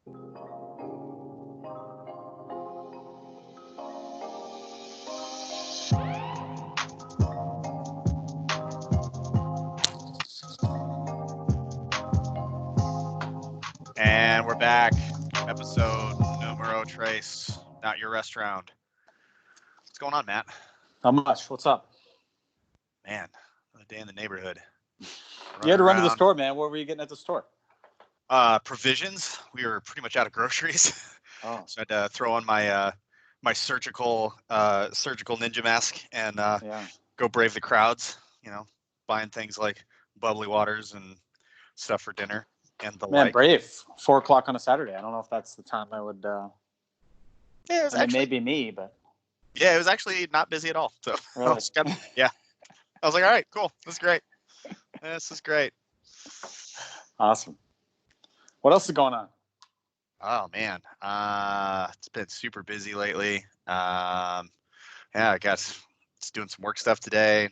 And we're back. Episode numero tres, not your restaurant. What's going on, Matt? Not much. What's up? Man, another day in the neighborhood. You had to run to the store, man. What were you getting at the store? Provisions. We were pretty much out of groceries. Oh. So I had to throw on my my surgical ninja mask and go brave the crowds, buying things like bubbly waters and stuff for dinner and the like. Brave. 4:00 on a Saturday. I don't know if that's the time I would. Yeah, it was actually, maybe me, but. Yeah, it was actually not busy at all. So really? I was like, all right, cool. This is great. This is great. Awesome. What else is going on? Oh man, it's been super busy lately. I guess it's doing some work stuff today.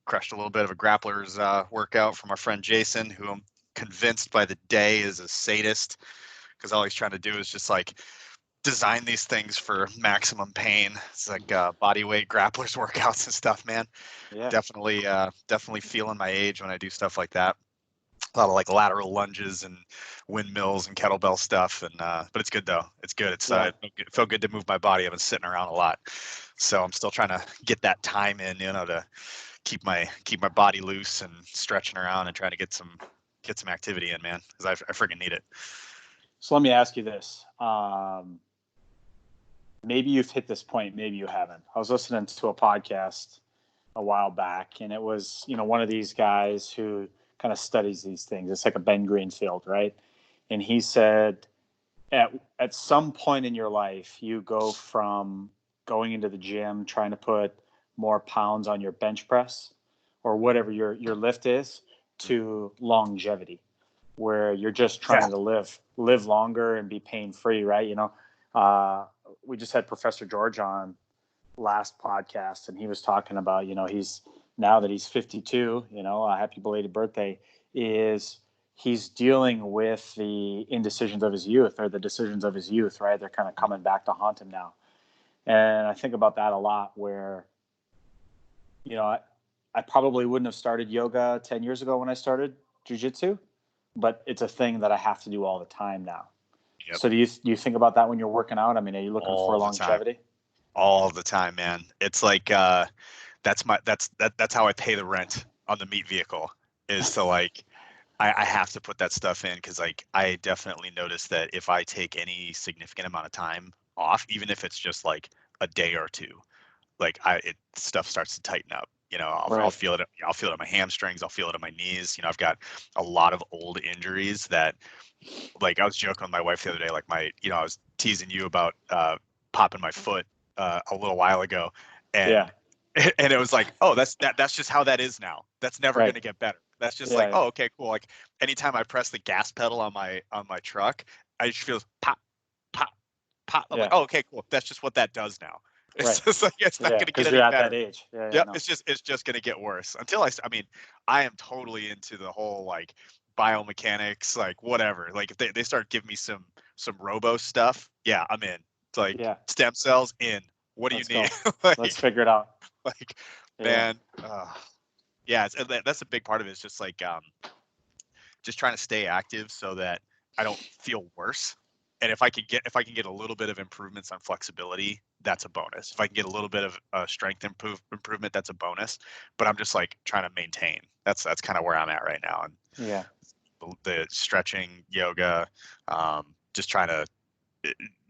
Crushed a little bit of a grappler's workout from our friend Jason, who I'm convinced by the day is a sadist, because all he's trying to do is just like design these things for maximum pain. It's like body weight grapplers workouts and stuff, man. Yeah. Definitely feeling my age when I do stuff like that. A lot of like lateral lunges and windmills and kettlebell stuff, and but it's good though. It's good. It felt good to move my body. I've been sitting around a lot, so I'm still trying to get that time in, to keep my body loose and stretching around and trying to get some activity in, man, because I freaking need it. So let me ask you this. Maybe you've hit this point, maybe you haven't. I was listening to a podcast a while back, and it was, one of these guys who kind of studies these things. It's like a Ben Greenfield, right? And he said at some point in your life, you go from going into the gym, trying to put more pounds on your bench press or whatever your lift is, to longevity, where you're just trying to live longer and be pain free, right? We just had Professor George on last podcast, and he was talking about, now that he's 52, a happy belated birthday, he's dealing with the indecisions of his youth, or the decisions of his youth, right? They're kind of coming back to haunt him now. And I think about that a lot, where, I probably wouldn't have started yoga 10 years ago when I started jiu-jitsu, but it's a thing that I have to do all the time now. Yep. So do you think about that when you're working out? I mean, are you looking for longevity? All the time, man. It's like that's how I pay the rent on the meat vehicle, is to like I have to put that stuff in, because like I definitely notice that if I take any significant amount of time off, even if it's just like a day or two, like stuff starts to tighten up. I'll feel it. I'll feel it in my hamstrings. I'll feel it in my knees. I've got a lot of old injuries that, like, I was joking with my wife the other day, like I was teasing you about popping my foot a little while ago, and it was like, oh, that's just how that is now. That's never going to get better. That's just oh, okay, cool. Like anytime I press the gas pedal on my truck, I just feel pop, pop, pop. I'm like, oh, okay, cool. That's just what that does now. It's just like, it's not going to get any better. Because you're at that age. Yep. No. It's just going to get worse until I am totally into the whole like biomechanics, like whatever. Like if they start giving me some robo stuff, yeah, I'm in. It's like stem cells in. What do you need? Like, let's figure it out. Like, man, that's a big part of it. It's just like just trying to stay active so that I don't feel worse. And if I can get a little bit of improvements on flexibility, that's a bonus. If I can get a little bit of strength improvement, that's a bonus. But I'm just like trying to maintain. That's kind of where I'm at right now. And the stretching, yoga, just trying to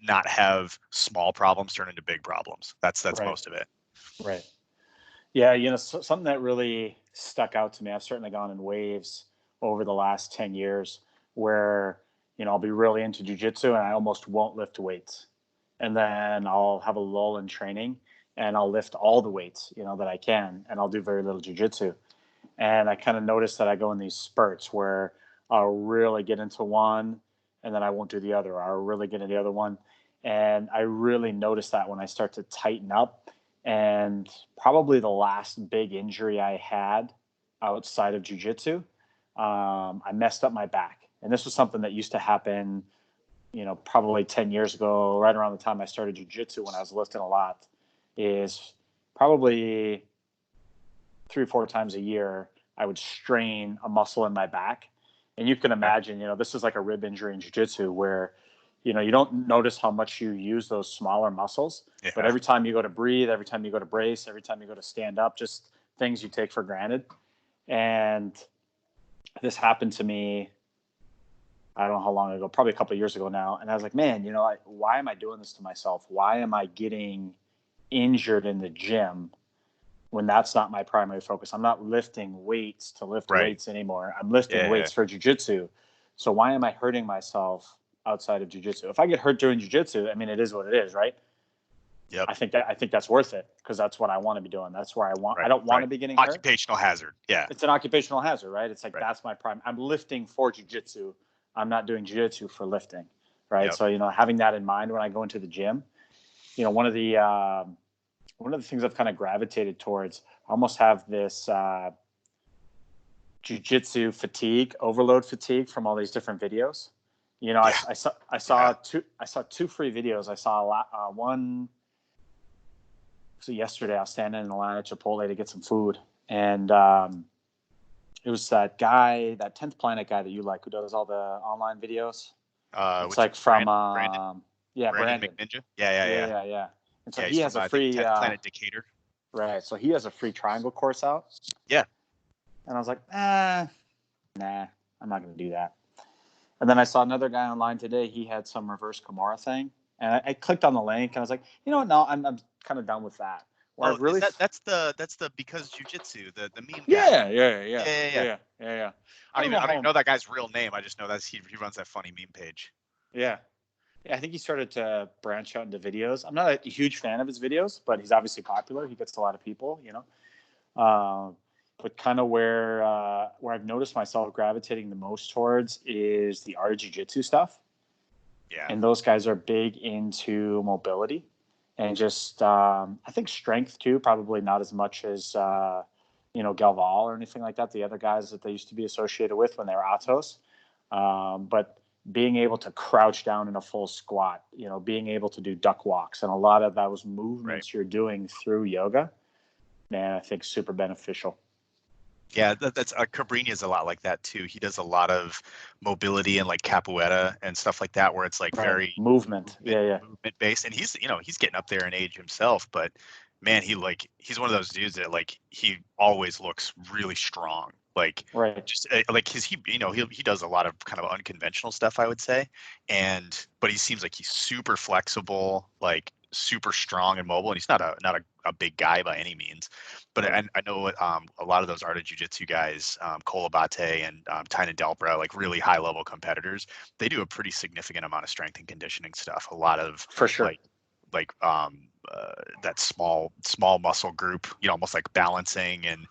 not have small problems turn into big problems. That's most of it. Right. Yeah. Something that really stuck out to me, I've certainly gone in waves over the last 10 years where, I'll be really into jiu-jitsu and I almost won't lift weights. And then I'll have a lull in training and I'll lift all the weights, that I can, and I'll do very little jiu-jitsu. And I kind of noticed that I go in these spurts where I'll really get into one and then I won't do the other. I'll really get into the other one. And I really noticed that when I start to tighten up. And probably the last big injury I had outside of jiu-jitsu, I messed up my back. And this was something that used to happen probably 10 years ago, right around the time I started jiu-jitsu when I was lifting a lot, is probably 3 or 4 times a year, I would strain a muscle in my back. And you can imagine, this is like a rib injury in jiu-jitsu where, you don't notice how much you use those smaller muscles, but Yeah. every time you go to breathe, every time you go to brace, every time you go to stand up, just things you take for granted. And this happened to me, I don't know how long ago, probably a couple of years ago now. And I was like, man, why am I doing this to myself? Why am I getting injured in the gym when that's not my primary focus? I'm not lifting weights to lift Right. weights anymore. I'm lifting Yeah. weights for jiu-jitsu. So why am I hurting myself outside of jiu-jitsu? If I get hurt during jiu-jitsu, I mean, it is what it is, right? Yep. I think that's worth it because that's what I want to be doing. That's where I want. Right. I don't want to be getting hurt. Occupational hazard. Yeah. It's an occupational hazard, right? It's like Right. that's my prime. I'm lifting for jiu-jitsu. I'm not doing jiu-jitsu for lifting, right? Yep. So having that in mind when I go into the gym, one of the things I've kind of gravitated towards, I almost have this jiu-jitsu fatigue, overload fatigue from all these different videos. Yeah. I saw two free videos. I saw one. So yesterday I was standing in the line at Chipotle to get some food, and it was that guy, that 10th Planet guy that you like, who does all the online videos. It's like from Brandon Brandon. McNinja. Yeah. Yeah. And so Yeah, he he's has from a I think free 10th Planet Decatur. right. So he has a free triangle course out. Yeah. And I was like, nah, I'm not going to do that. And then I saw another guy online today. He had some reverse Kimura thing, and I clicked on the link, and I was like, what? No, I'm kind of done with that. Where I've really that's the because jiu-jitsu, the meme guy. Yeah. I don't even know that guy's real name. I just know that he runs that funny meme page. Yeah, I think he started to branch out into videos. I'm not a huge fan of his videos, but he's obviously popular. He gets a lot of people, But kind of where I've noticed myself gravitating the most towards is the art of jiu-jitsu stuff. Yeah. And those guys are big into mobility and just I think strength too. Probably not as much as Galval or anything like that. The other guys that they used to be associated with when they were Atos, but being able to crouch down in a full squat, being able to do duck walks, and a lot of those movements you're doing through yoga, man, I think super beneficial. Yeah, that's Cabrini is a lot like that too. He does a lot of mobility and like capoeira and stuff like that, where it's like very movement based. And he's he's getting up there in age himself, but man, he's one of those dudes that like he always looks really strong. Like just like he does a lot of kind of unconventional stuff, I would say, but he seems like he's super flexible, like super strong and mobile, and he's not a big guy by any means. But I know a lot of those art of jiu-jitsu guys, Kolabate and Tynan Delbra, like really high level competitors, they do a pretty significant amount of strength and conditioning stuff. A lot of for sure that small muscle group, almost like balancing and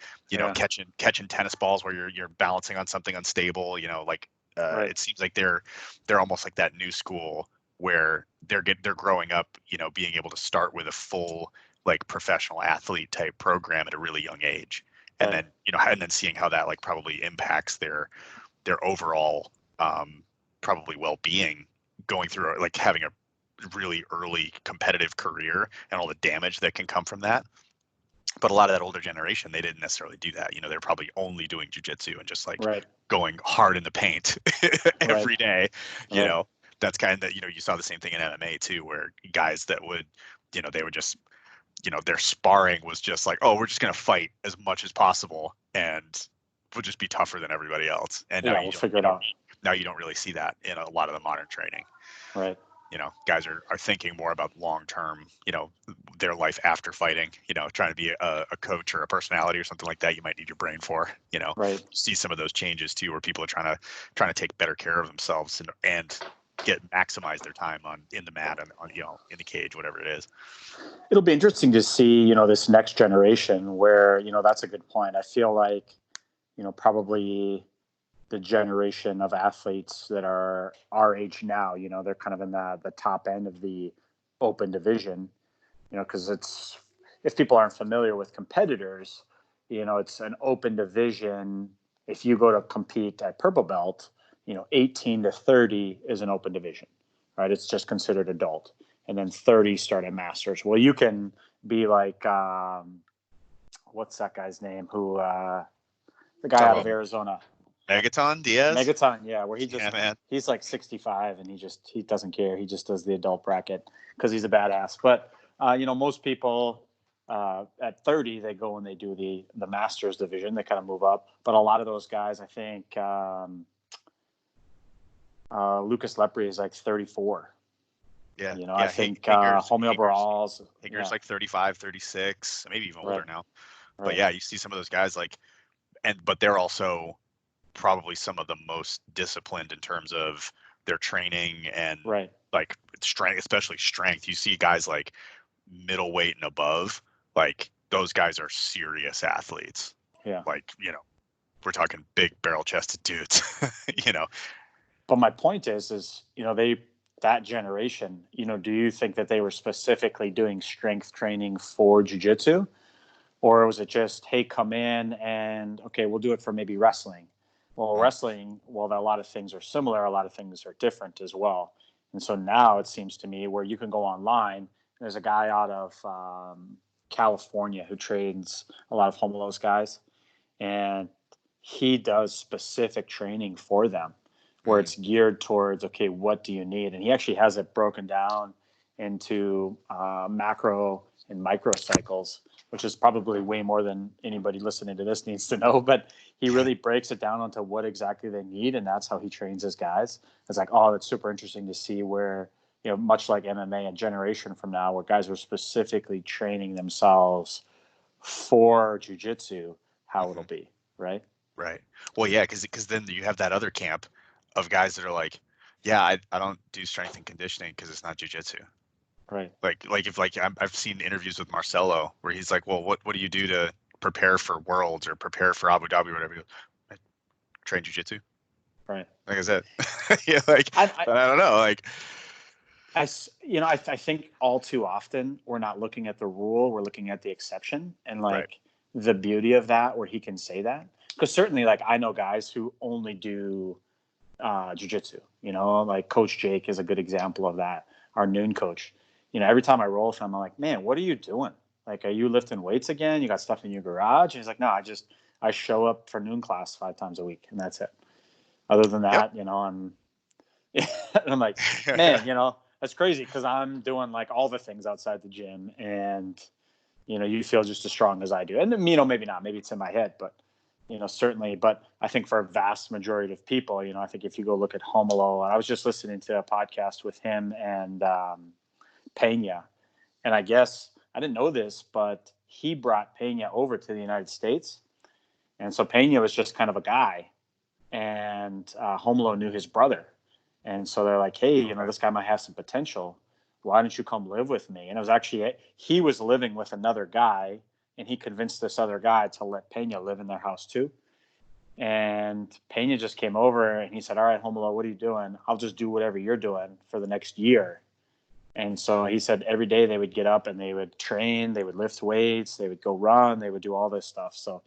catching tennis balls where you're balancing on something unstable. It seems like they're almost like that new school where they're growing up, being able to start with a full like professional athlete type program at a really young age, and then and then seeing how that like probably impacts their overall probably well-being, going through like having a really early competitive career and all the damage that can come from that. But a lot of that older generation, they didn't necessarily do that. They're probably only doing jiu-jitsu and just like going hard in the paint every day. That's kind of, you saw the same thing in MMA too, where guys that would, they would just, their sparring was just like, oh, we're just going to fight as much as possible and we'll just be tougher than everybody else. And now we'll figure it out. Now you don't really see that in a lot of the modern training. Right. Guys are thinking more about long-term, their life after fighting, trying to be a coach or a personality or something like that. You might need your brain for, see some of those changes too, where people are trying to take better care of themselves and maximize their time in the mat and in the cage, whatever it is. It'll be interesting to see, this next generation where, that's a good point. I feel like, probably the generation of athletes that are our age now, they're kind of in the top end of the open division, because if people aren't familiar with competitors, it's an open division. If you go to compete at purple belt, 18 to 30 is an open division, right? It's just considered adult. And then 30 start at masters. Well, you can be like, what's that guy's name? The guy out of Arizona. Megaton Diaz? Megaton, yeah, where he's like 65 and he doesn't care. He just does the adult bracket because he's a badass. But, most people at 30, they go and they do the masters division. They kind of move up. But a lot of those guys, I think Lucas Lepre is like 34. Yeah. I think Homeo Barals. Hager's like 35, 36, maybe even older now. Right. But yeah, you see some of those guys but they're also probably some of the most disciplined in terms of their training and like strength, especially strength. You see guys like middleweight and above, like those guys are serious athletes. Yeah. Like, we're talking big barrel chested dudes, But my point is, that generation, do you think that they were specifically doing strength training for jiu-jitsu? Or was it just, hey, come in and, okay, we'll do it for maybe wrestling? Well, wrestling, a lot of things are similar, a lot of things are different as well. And so now it seems to me where you can go online. There's a guy out of California who trains a lot of Homelos guys, and he does specific training for them where it's geared towards, okay, what do you need? And he actually has it broken down into macro and micro cycles, which is probably way more than anybody listening to this needs to know. But he really breaks it down onto what exactly they need, and that's how he trains his guys. It's like, oh, that's super interesting to see where, much like MMA, a generation from now, where guys are specifically training themselves for jiu-jitsu, how it'll be, right? Right. Well, yeah, because then you have that other camp of guys that are like, yeah, I don't do strength and conditioning because it's not jiu-jitsu. Right. I've seen interviews with Marcelo where he's like, well, what do you do to prepare for Worlds or prepare for Abu Dhabi or whatever? He goes, I train jiu-jitsu. Right. Like I said, I don't know. Like, I think all too often we're not looking at the rule, we're looking at the exception, and the beauty of that, where he can say that. Because certainly, like, I know guys who only do jiu-jitsu, like Coach Jake is a good example of that. Our noon coach, every time I roll with him, I'm like, man, what are you doing? Like, are you lifting weights again? You got stuff in your garage? And he's like, no, I show up for noon class 5 times a week, and that's it. Other than that, I'm like, man, that's crazy because I'm doing like all the things outside the gym, and you feel just as strong as I do. And maybe not, maybe it's in my head, but certainly. But I think for a vast majority of people, I think if you go look at Homolo, and I was just listening to a podcast with him and Pena, and I guess I didn't know this, but he brought Pena over to the United States, and so Pena was just kind of a guy, and Homolo knew his brother. And so they're like, hey, this guy might have some potential. Why don't you come live with me? And it was actually, he was living with another guy, and he convinced this other guy to let Pena live in their house too. And Pena just came over and he said, all right, Homolo, what are you doing? I'll just do whatever you're doing for the next year. And so he said every day they would get up and they would train, they would lift weights, they would go run, they would do all this stuff. So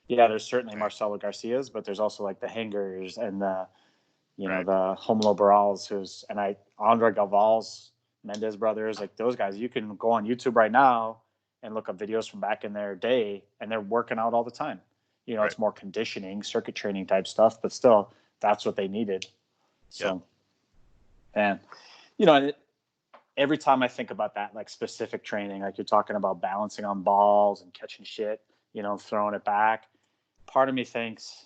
yeah, there's certainly Marcelo Garcias, but there's also like the Hangers and the Homolo Barals, Andre Galval's, Mendez brothers, like those guys. You can go on YouTube right now and look up videos from back in their day, and they're working out all the time. It's more conditioning, circuit training type stuff, but still, that's what they needed. So, and every time I think about that, like specific training, like you're talking about balancing on balls and catching shit, throwing it back, part of me thinks,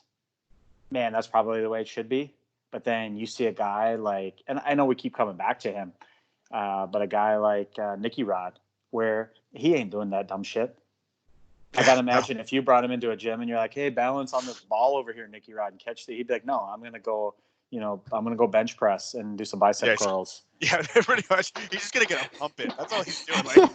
man, that's probably the way it should be. But then you see a guy like, and I know we keep coming back to him, but a guy like Nicky Rod, where he ain't doing that dumb shit. I got to imagine if you brought him into a gym and you're like, hey, balance on this ball over here, Nicky Rod, and catch he'd be like, no, I'm going to go bench press and do some bicep curls. Yeah, pretty much. He's just going to get a pump in. That's all he's doing.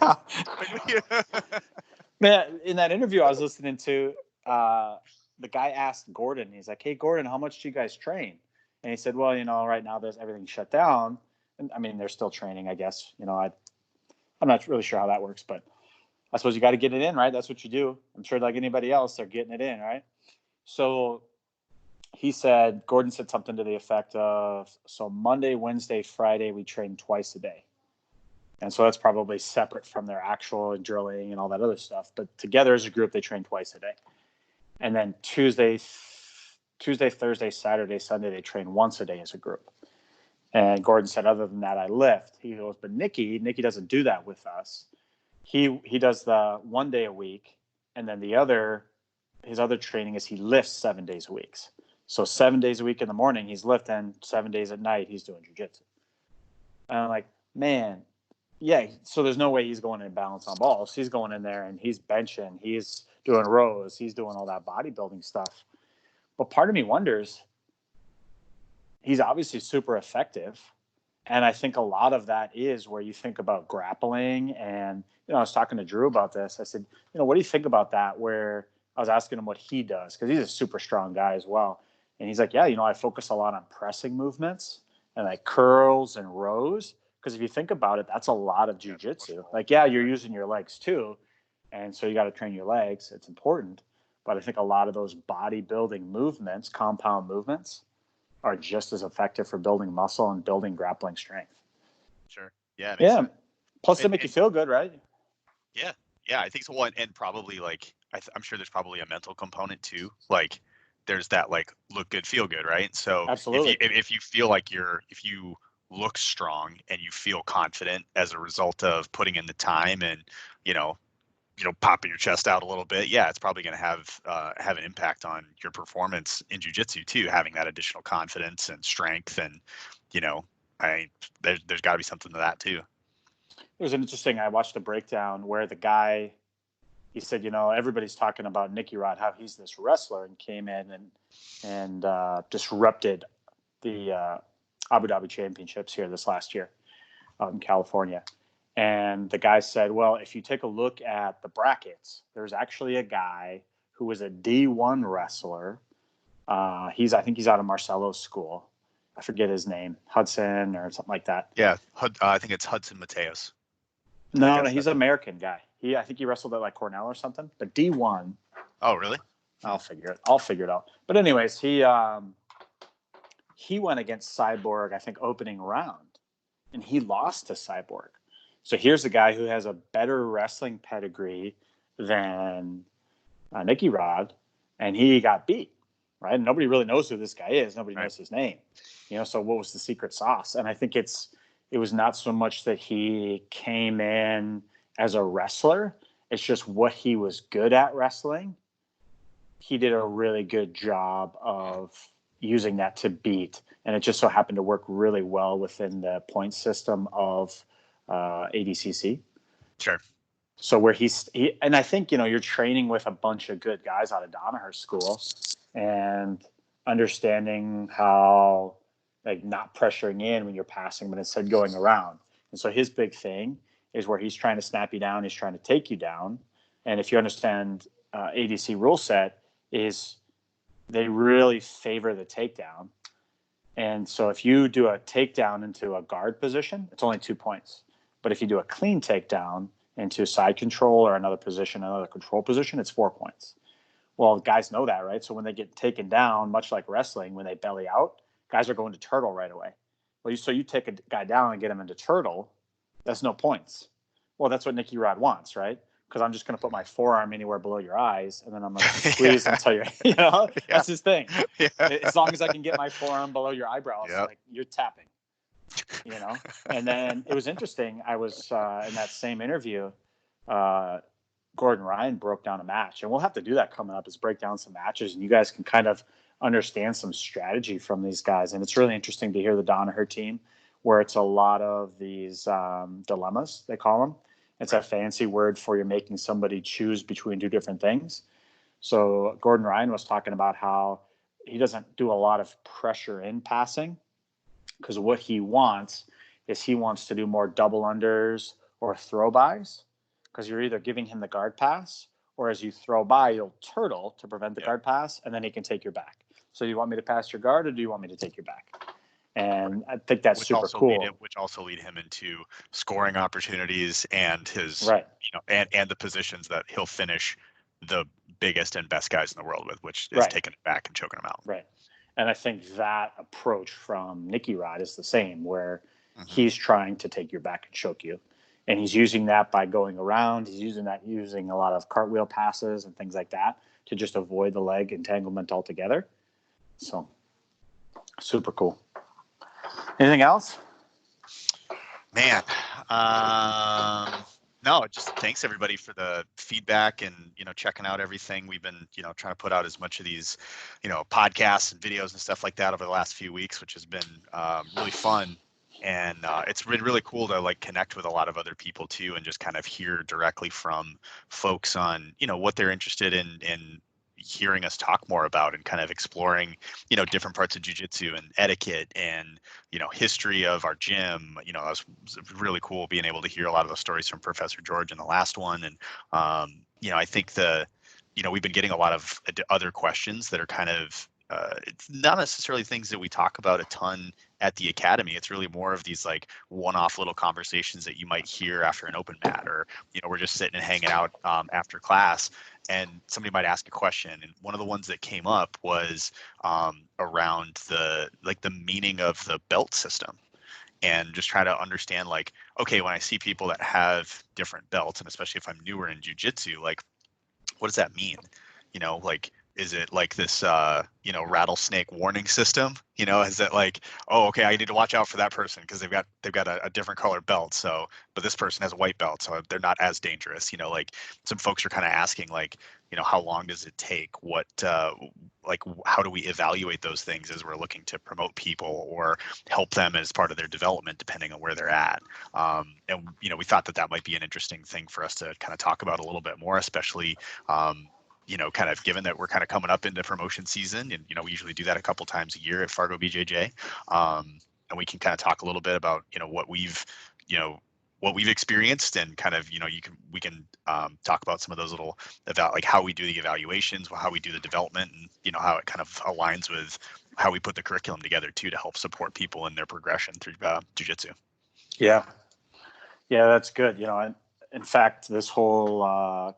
Man, in that interview I was listening to, the guy asked Gordon, he's like, hey, Gordon, how much do you guys train? And he said, well, right now there's everything shut down. And I mean, they're still training, I guess. I'm not really sure how that works, but I suppose you got to get it in, right? That's what you do. I'm sure like anybody else, they're getting it in, right? So he Gordon said something to the effect of, so Monday, Wednesday, Friday, we train twice a day. And so that's probably separate from their actual drilling and all that other stuff. But together as a group, they train twice a day. And then Tuesday, Thursday, Saturday, Sunday, they train once a day as a group. And Gordon said, other than that, I lift. He goes, but Nicky doesn't do that with us. He does the 1 day a week, and then his other training is he lifts 7 days a week. So 7 days a week in the morning he's lifting, 7 days at night he's doing jiu-jitsu. And I'm like, man, yeah. So there's no way he's going in balance on balls. He's going in there and he's benching, he's doing rows, he's doing all that bodybuilding stuff. But part of me wonders, he's obviously super effective. And I think a lot of that is where you think about grappling. And, I was talking to Drew about this. I said, what do you think about that? Where I was asking him what he does, because he's a super strong guy as well. And he's like, yeah, I focus a lot on pressing movements and like curls and rows. Because if you think about it, that's a lot of jiu-jitsu. Like, yeah, you're using your legs too. And so you got to train your legs. It's important. But I think a lot of those bodybuilding movements, compound movements, are just as effective for building muscle and building grappling strength. Sure. Yeah. Yeah. Sense. Plus, they make you feel good, right? Yeah. Yeah. I think so. And probably like, I'm sure there's probably a mental component too. Like there's that like look good, feel good, right? So absolutely, if you feel like if you look strong and you feel confident as a result of putting in the time and, popping your chest out a little bit, yeah, it's probably going to have an impact on your performance in jiu-jitsu too, having that additional confidence and strength. And, there's got to be something to that too. It was interesting. I watched a breakdown where the guy, he said, everybody's talking about Nicky Rod, how he's this wrestler, and came in and disrupted the Abu Dhabi championships here this last year out in California. And the guy said, well, if you take a look at the brackets, there's actually a guy who was a D1 wrestler. I think he's out of Marcelo's school. I forget his name, Hudson or something like that. Yeah, I think it's Hudson Mateos. No, he's an American guy. I think he wrestled at like Cornell or something. But D1. Oh, really? I'll figure it out. But anyways, he went against Cyborg, I think, opening round, and he lost to Cyborg. So here's a guy who has a better wrestling pedigree than Nicky Rod, and he got beat, right? And nobody really knows who this guy is. Nobody knows his name. So what was the secret sauce? And I think it was not so much that he came in as a wrestler. It's just what he was good at wrestling. He did a really good job of using that to beat. And it just so happened to work really well within the point system of ADCC. Sure. So where and I think, you're training with a bunch of good guys out of Danaher's school and understanding how, like, not pressuring in when you're passing, but instead going around. And so his big thing is where he's trying to snap you down, he's trying to take you down. And if you understand ADC rule set, is they really favor the takedown. And so if you do a takedown into a guard position, it's only 2 points. But if you do a clean takedown into a side control or another control position, it's 4 points. Well, guys know that, right? So when they get taken down, much like wrestling, when they belly out, guys are going to turtle right away. Well, so you take a guy down and get him into turtle, that's no points. Well, that's what Nicky Rod wants, right? Because I'm just going to put my forearm anywhere below your eyes, and then I'm going to squeeze until you're, that's his thing. Yeah. As long as I can get my forearm below your eyebrows, like, you're tapping. And then it was interesting. I was in that same interview, Gordon Ryan broke down a match, and we'll have to do that coming up, is break down some matches, and you guys can kind of understand some strategy from these guys. And it's really interesting to hear the Danaher team, where it's a lot of these dilemmas, they call them. It's a fancy word for you're making somebody choose between two different things. So Gordon Ryan was talking about how he doesn't do a lot of pressure in passing, because what he wants is he wants to do more double unders or throw bys, because you're either giving him the guard pass, or as you throw by, you'll turtle to prevent the guard pass, and then he can take your back. So do you want me to pass your guard, or do you want me to take your back? And I think that's super cool. Which also lead him into scoring opportunities and his, and the positions that he'll finish the biggest and best guys in the world with, which is taking it back and choking them out. Right. And I think that approach from Nicky Rod is the same, where Mm-hmm. he's trying to take your back and choke you. And he's using that by going around. He's using a lot of cartwheel passes and things like that to just avoid the leg entanglement altogether. So super cool. Anything else? Man, no, just thanks everybody for the feedback and, checking out everything. We've been, trying to put out as much of these, podcasts and videos and stuff like that over the last few weeks, which has been really fun. And it's been really cool to like connect with a lot of other people too, and just kind of hear directly from folks on, what they're interested in hearing us talk more about, and kind of exploring, different parts of jiu-jitsu and etiquette and, history of our gym. It was really cool being able to hear a lot of those stories from Professor George in the last one. And, I think we've been getting a lot of other questions that are kind of, it's not necessarily things that we talk about a ton at the academy. It's really more of these like one-off little conversations that you might hear after an open mat, or, we're just sitting and hanging out after class, and somebody might ask a question. And one of the ones that came up was around the meaning of the belt system, and just try to understand, like, okay, when I see people that have different belts, and especially if I'm newer in jiu-jitsu, like, what does that mean? Like, is it like this, rattlesnake warning system? Is it like, oh, okay, I need to watch out for that person because they've got a different color belt. So, but this person has a white belt, so they're not as dangerous. Like some folks are kind of asking, like, how long does it take? What, like, how do we evaluate those things as we're looking to promote people or help them as part of their development, depending on where they're at? And we thought that might be an interesting thing for us to kind of talk about a little bit more, especially kind of given that we're kind of coming up into promotion season, and we usually do that a couple times a year at Fargo BJJ, and we can kind of talk a little bit about what we've experienced, and kind of we can talk about some of those little about like how we do the evaluations, how we do the development, and how it kind of aligns with how we put the curriculum together too, to help support people in their progression through jiu-jitsu. Yeah, that's good. In fact, this whole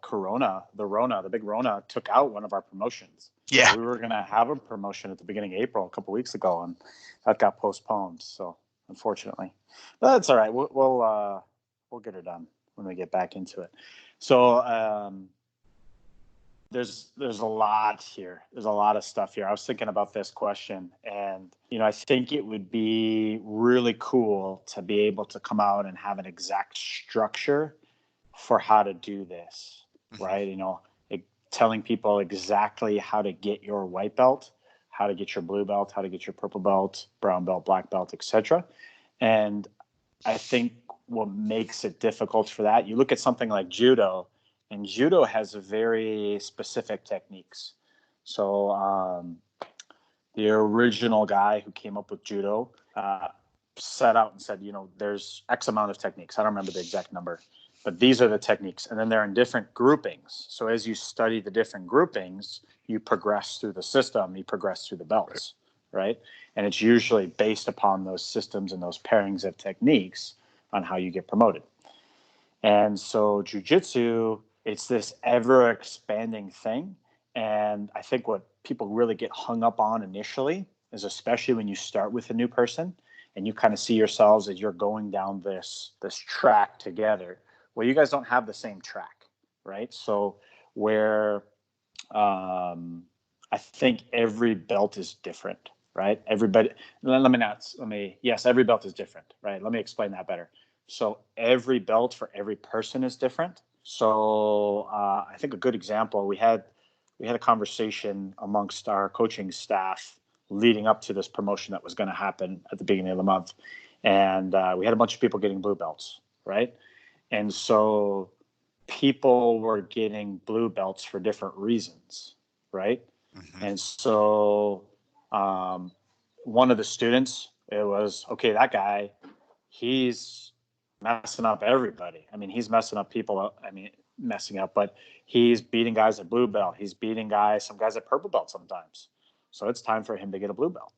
the big Rona took out one of our promotions. Yeah. We were going to have a promotion at the beginning of April a couple weeks ago, and that got postponed. So unfortunately, but that's all right. We'll get her done when we get back into it. So there's a lot here. There's a lot of stuff here. I was thinking about this question, and I think it would be really cool to be able to come out and have an exact structure for how to do this, right? Telling people exactly how to get your white belt, how to get your blue belt, how to get your purple belt, brown belt, black belt, etc. And I think what makes it difficult for that, you look at something like judo, and judo has very specific techniques. So the original guy who came up with judo set out and said, there's X amount of techniques. I don't remember the exact number, but these are the techniques. And then they're in different groupings. So as you study the different groupings, you progress through the system, you progress through the belts, right? And it's usually based upon those systems and those pairings of techniques on how you get promoted. And so jiu-jitsu, it's this ever expanding thing. And I think what people really get hung up on initially is, especially when you start with a new person and you kind of see yourselves as you're going down this track together. Well, you guys don't have the same track, right? So where I think every belt is different, right? Yes, every belt is different, right? Let me explain that better. So every belt for every person is different. So I think a good example, we had a conversation amongst our coaching staff leading up to this promotion that was going to happen at the beginning of the month. And we had a bunch of people getting blue belts, right? And so people were getting blue belts for different reasons, right? Mm-hmm. And so one of the students, it was, okay, that guy, he's messing up everybody. I mean, he's messing up people. But he's beating guys at blue belt. He's beating some guys at purple belt sometimes. So it's time for him to get a blue belt.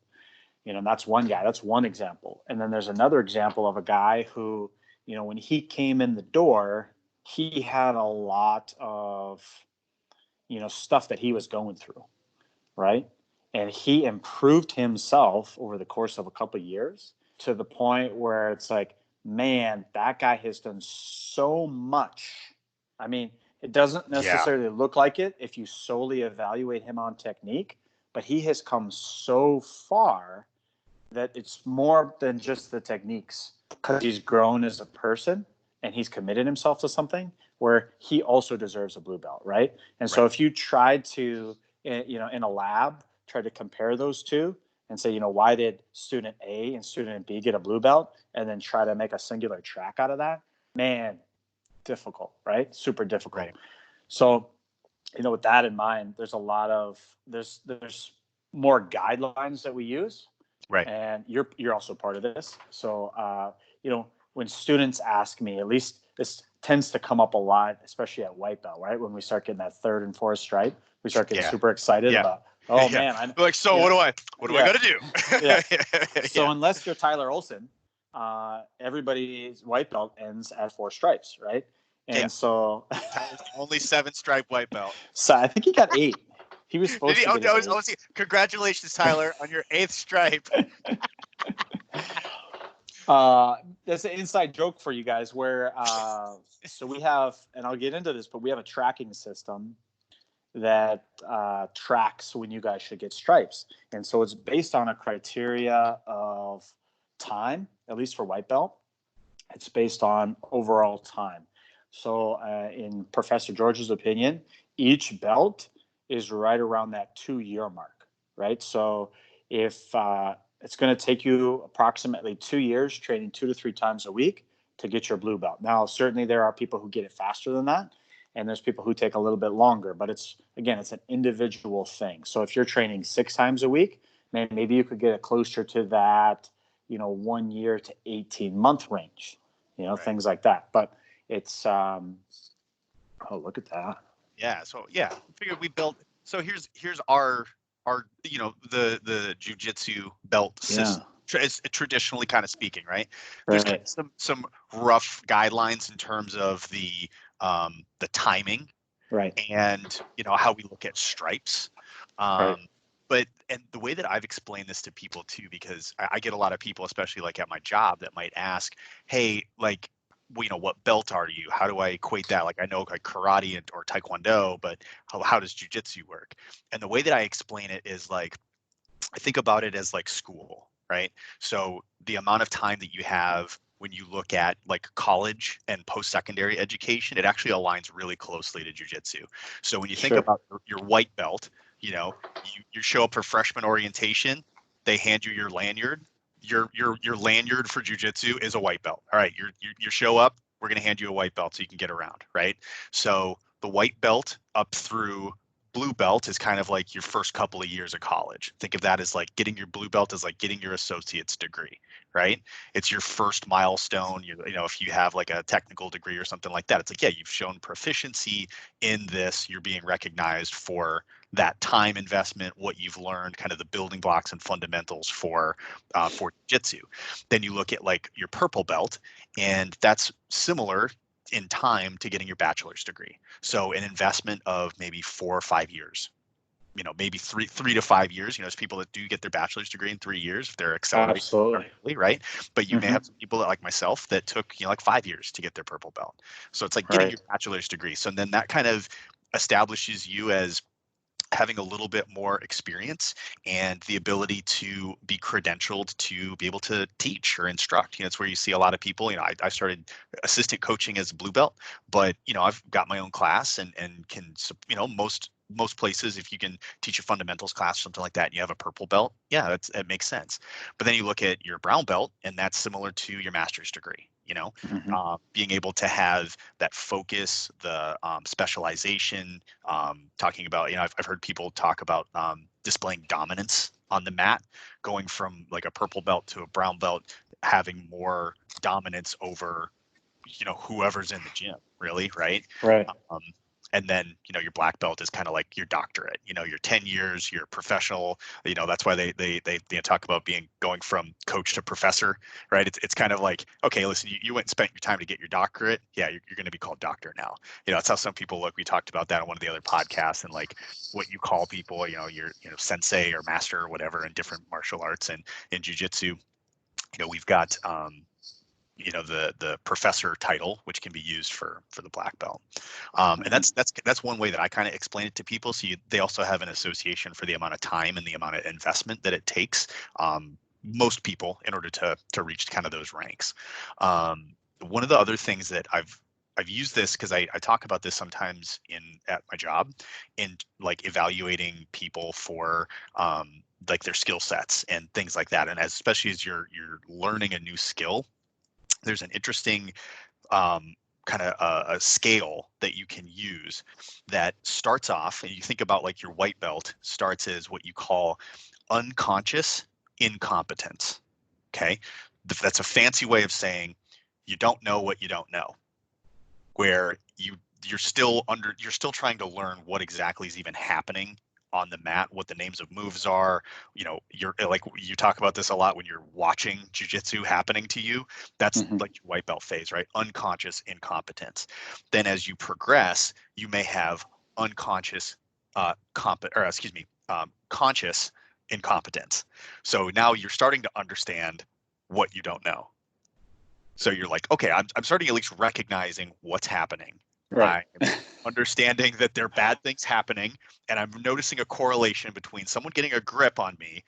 And that's one guy. That's one example. And then there's another example of a guy who, when he came in the door, he had a lot of, stuff that he was going through, right? And he improved himself over the course of a couple of years to the point where it's like, man, that guy has done so much. I mean, it doesn't Yeah. necessarily look like it if you solely evaluate him on technique, but he has come so far that it's more than just the techniques, because he's grown as a person and he's committed himself to something where he also deserves a blue belt, right? And so Right. if you tried to, in a lab, try to compare those two and say, why did student A and student B get a blue belt, and then try to make a singular track out of that, man, difficult, right? Super difficult. Right. So, with that in mind, there's a lot of there's more guidelines that we use, Right. and you're also part of this. So, when students ask me, at least this tends to come up a lot, especially at white belt, right? When we start getting that third and fourth stripe, we start getting Yeah. super excited Yeah. about, oh Yeah. man, I'm Like, so what do I got to do? yeah. So Yeah. unless you're Tyler Olson, everybody's white belt ends at 4 stripes, right? Yeah. And so, Tyler's the only 7-stripe white belt. so I think he got 8. He was Did supposed he? to get his 8. See. Congratulations, Tyler, on your 8th stripe. That's an inside joke for you guys where, so we have, and I'll get into this, but we have a tracking system that tracks when you guys should get stripes. And so it's based on a criteria of time, at least for white belt. It's based on overall time. So in Professor George's opinion, each belt is right around that 2-year mark, right? So if it's going to take you approximately 2 years training 2 to 3 times a week to get your blue belt. Now, certainly there are people who get it faster than that, and there's people who take a little bit longer, but it's an individual thing. So if you're training 6 times a week, maybe you could get it closer to that, 1 year to 18-month range, Right. things like that. But it's, oh, look at that. Yeah. So yeah, I figured we built. So here's our the jujitsu belt system. It's traditionally kind of speaking, right? There's kind of some rough guidelines in terms of the timing, right, and how we look at stripes. right, But and the way that I've explained this to people too, because I get a lot of people, especially like at my job, that might ask, hey, like, what belt are you? How do I equate that? Like, I know like karate or taekwondo, but how does jujitsu work? And the way that I explain it is like, I think about it as like school, right? So the amount of time that you have when you look at like college and post-secondary education, it actually aligns really closely to jujitsu. So when you think about your white belt, you show up for freshman orientation, they hand you your lanyard. Your lanyard for jujitsu is a white belt. All right, you show up, we're gonna hand you a white belt so you can get around, right? So the white belt up through blue belt is kind of like your first couple of years of college. Think of that as like getting your blue belt as like getting your associate's degree, right? It's your first milestone. If you have like a technical degree or something like that, it's like, yeah, you've shown proficiency in this. You're being recognized for that time investment, what you've learned, kind of the building blocks and fundamentals for jiu-jitsu. Then you look at like your purple belt, and that's similar in time to getting your bachelor's degree. So an investment of maybe 4 or 5 years, maybe three to 5 years. There's people that do get their bachelor's degree in 3 years if they're accelerating. Absolutely. Right. But you may have some people that, like myself, that took, like 5 years to get their purple belt. So it's like getting your bachelor's degree. So then that kind of establishes you as having a little bit more experience and the ability to be credentialed to be able to teach or instruct. It's where you see a lot of people. I started assistant coaching as a blue belt, but I've got my own class and can, most places, if you can teach a fundamentals class or something like that and you have a purple belt, yeah, it makes sense. But then you look at your brown belt, and that's similar to your master's degree. Being able to have that focus, the specialization, talking about, I've heard people talk about displaying dominance on the mat, going from like a purple belt to a brown belt, having more dominance over, whoever's in the gym, really, right? Right. And then, your black belt is kind of like your doctorate, your 10 years, your professional, that's why they talk about going from coach to professor, right? It's kind of like, okay, listen, you went and spent your time to get your doctorate. Yeah, you're going to be called doctor now. That's how some people look. We talked about that on one of the other podcasts, and like what you call people, your sensei or master or whatever in different martial arts. And in jiu-jitsu, we've got the professor title, which can be used for the black belt. And that's one way that I kind of explain it to people. So they also have an association for the amount of time and the amount of investment that it takes, most people, in order to reach kind of those ranks. One of the other things that I've used this, because I talk about this sometimes at my job, in like evaluating people for like their skill sets and things like that. And especially as you're learning a new skill, there's an interesting kind of a scale that you can use that starts off, and you think about like your white belt starts as what you call unconscious incompetence. Okay, that's a fancy way of saying you don't know what you don't know, where you're still trying to learn what exactly is even happening on the mat, what the names of moves are. You're like, you talk about this a lot when you're watching jiu-jitsu happening to you. That's like your white belt phase, right? Unconscious incompetence. Then as you progress, you may have unconscious conscious incompetence. So now you're starting to understand what you don't know. So you're like, okay, I'm starting at least recognizing what's happening. Right. I'm understanding that there are bad things happening, and I'm noticing a correlation between someone getting a grip on me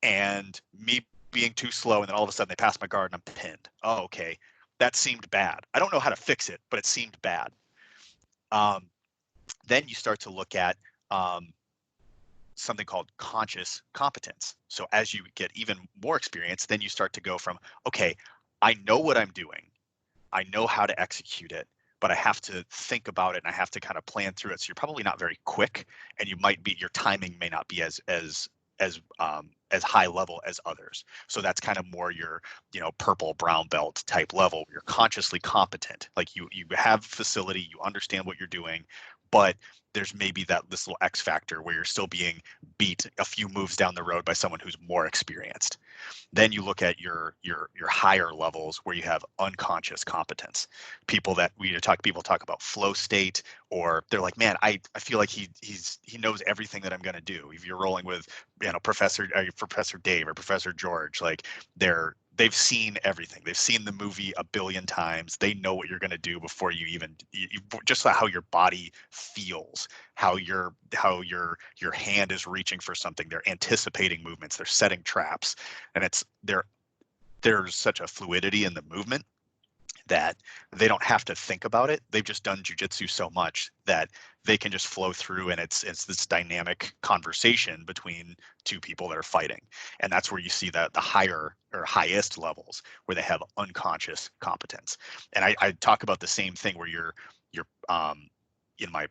and me being too slow, and then all of a sudden they pass my guard and I'm pinned. Oh, okay, that seemed bad. I don't know how to fix it, but it seemed bad. Then you start to look at something called conscious competence. So as you get even more experience, then you start to go from, okay, I know what I'm doing, I know how to execute it, but I have to think about it and I have to kind of plan through it. So you're probably not very quick, and your timing may not be as high level as others. So that's kind of more your, purple, brown belt type level. You're consciously competent, like you have facility, you understand what you're doing, but there's maybe this little X factor where you're still being beat a few moves down the road by someone who's more experienced. Then you look at your higher levels where you have unconscious competence. People talk about flow state, or they're like, man, I feel like he knows everything that I'm going to do. If you're rolling with Professor Dave or Professor George, like they've seen everything. They've seen the movie a billion times. They know what you're going to do before you just how your body feels, how your hand is reaching for something. They're anticipating movements. They're setting traps, and there's such a fluidity in the movement that they don't have to think about it. They've just done jujitsu so much that they can just flow through, and it's this dynamic conversation between two people that are fighting. And that's where you see the higher or highest levels where they have unconscious competence. And I talk about the same thing where you're in my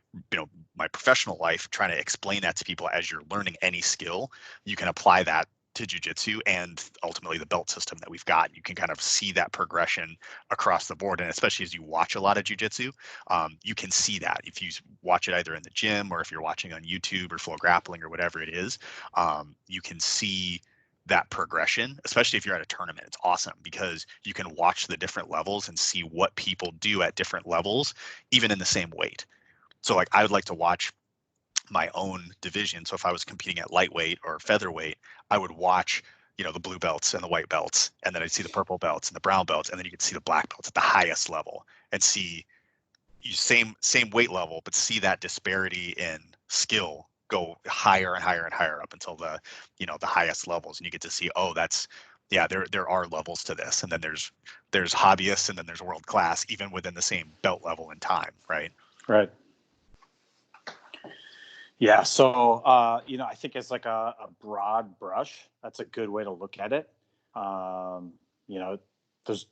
professional life, trying to explain that to people. As you're learning any skill, you can apply that to jiu-jitsu and ultimately the belt system that we've got. You can kind of see that progression across the board, and especially as you watch a lot of jiu-jitsu, you can see that if you watch it either in the gym or if you're watching on YouTube or Flow Grappling or whatever it is. You can see that progression, especially if you're at a tournament. It's awesome because you can watch the different levels and see what people do at different levels, even in the same weight. So like I would like to watch my own division. So if I was competing at lightweight or featherweight, I would watch, the blue belts and the white belts, and then I'd see the purple belts and the brown belts, and then you could see the black belts at the highest level, and see same weight level, but see that disparity in skill go higher and higher and higher up until the highest levels, and you get to see, oh, there are levels to this, and then there's hobbyists, and then there's world class, even within the same belt level and time, right? Right. Yeah. So, I think it's like a broad brush. That's a good way to look at it. There's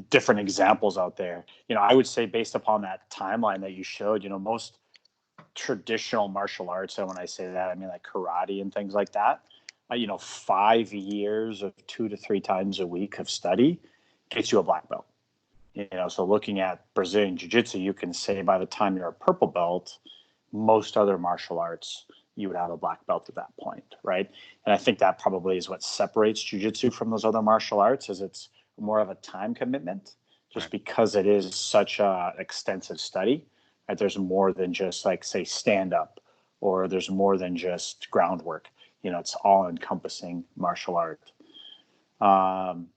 different examples out there. I would say based upon that timeline that you showed, most traditional martial arts, and when I say that, I mean like karate and things like that, 5 years of 2 to 3 times a week of study gets you a black belt. So looking at Brazilian Jiu-Jitsu, you can say by the time you're a purple belt, most other martial arts, you would have a black belt at that point, right? And I think that probably is what separates Jiu-Jitsu from those other martial arts, is it's more of a time commitment, just Right. because it is such a extensive study. Right? There's more than just like, say, stand up, or there's more than just groundwork. It's all encompassing martial art. Um,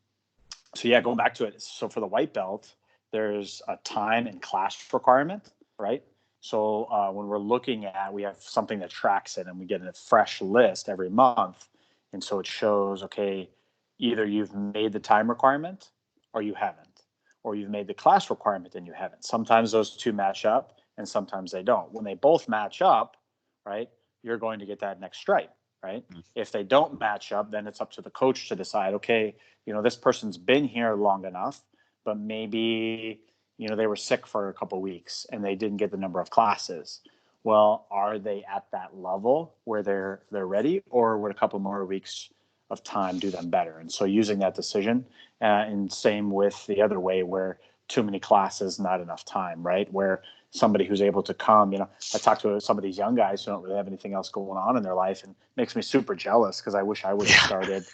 so yeah, going back to it. So for the white belt, there's a time and class requirement, right? So when we're looking at, we have something that tracks it, and we get a fresh list every month. And so it shows, okay, either you've made the time requirement or you haven't, or you've made the class requirement and you haven't. Sometimes those two match up and sometimes they don't. When they both match up, right, you're going to get that next stripe, right? Mm. If they don't match up, then it's up to the coach to decide, okay, this person's been here long enough, but maybe, they were sick for a couple of weeks and they didn't get the number of classes. Well, are they at that level where they're ready, or would a couple more weeks of time do them better? And so using that decision, and same with the other way, where too many classes, not enough time, right? Where somebody who's able to come, I talked to some of these young guys who don't really have anything else going on in their life, and it makes me super jealous, because I wish I would have started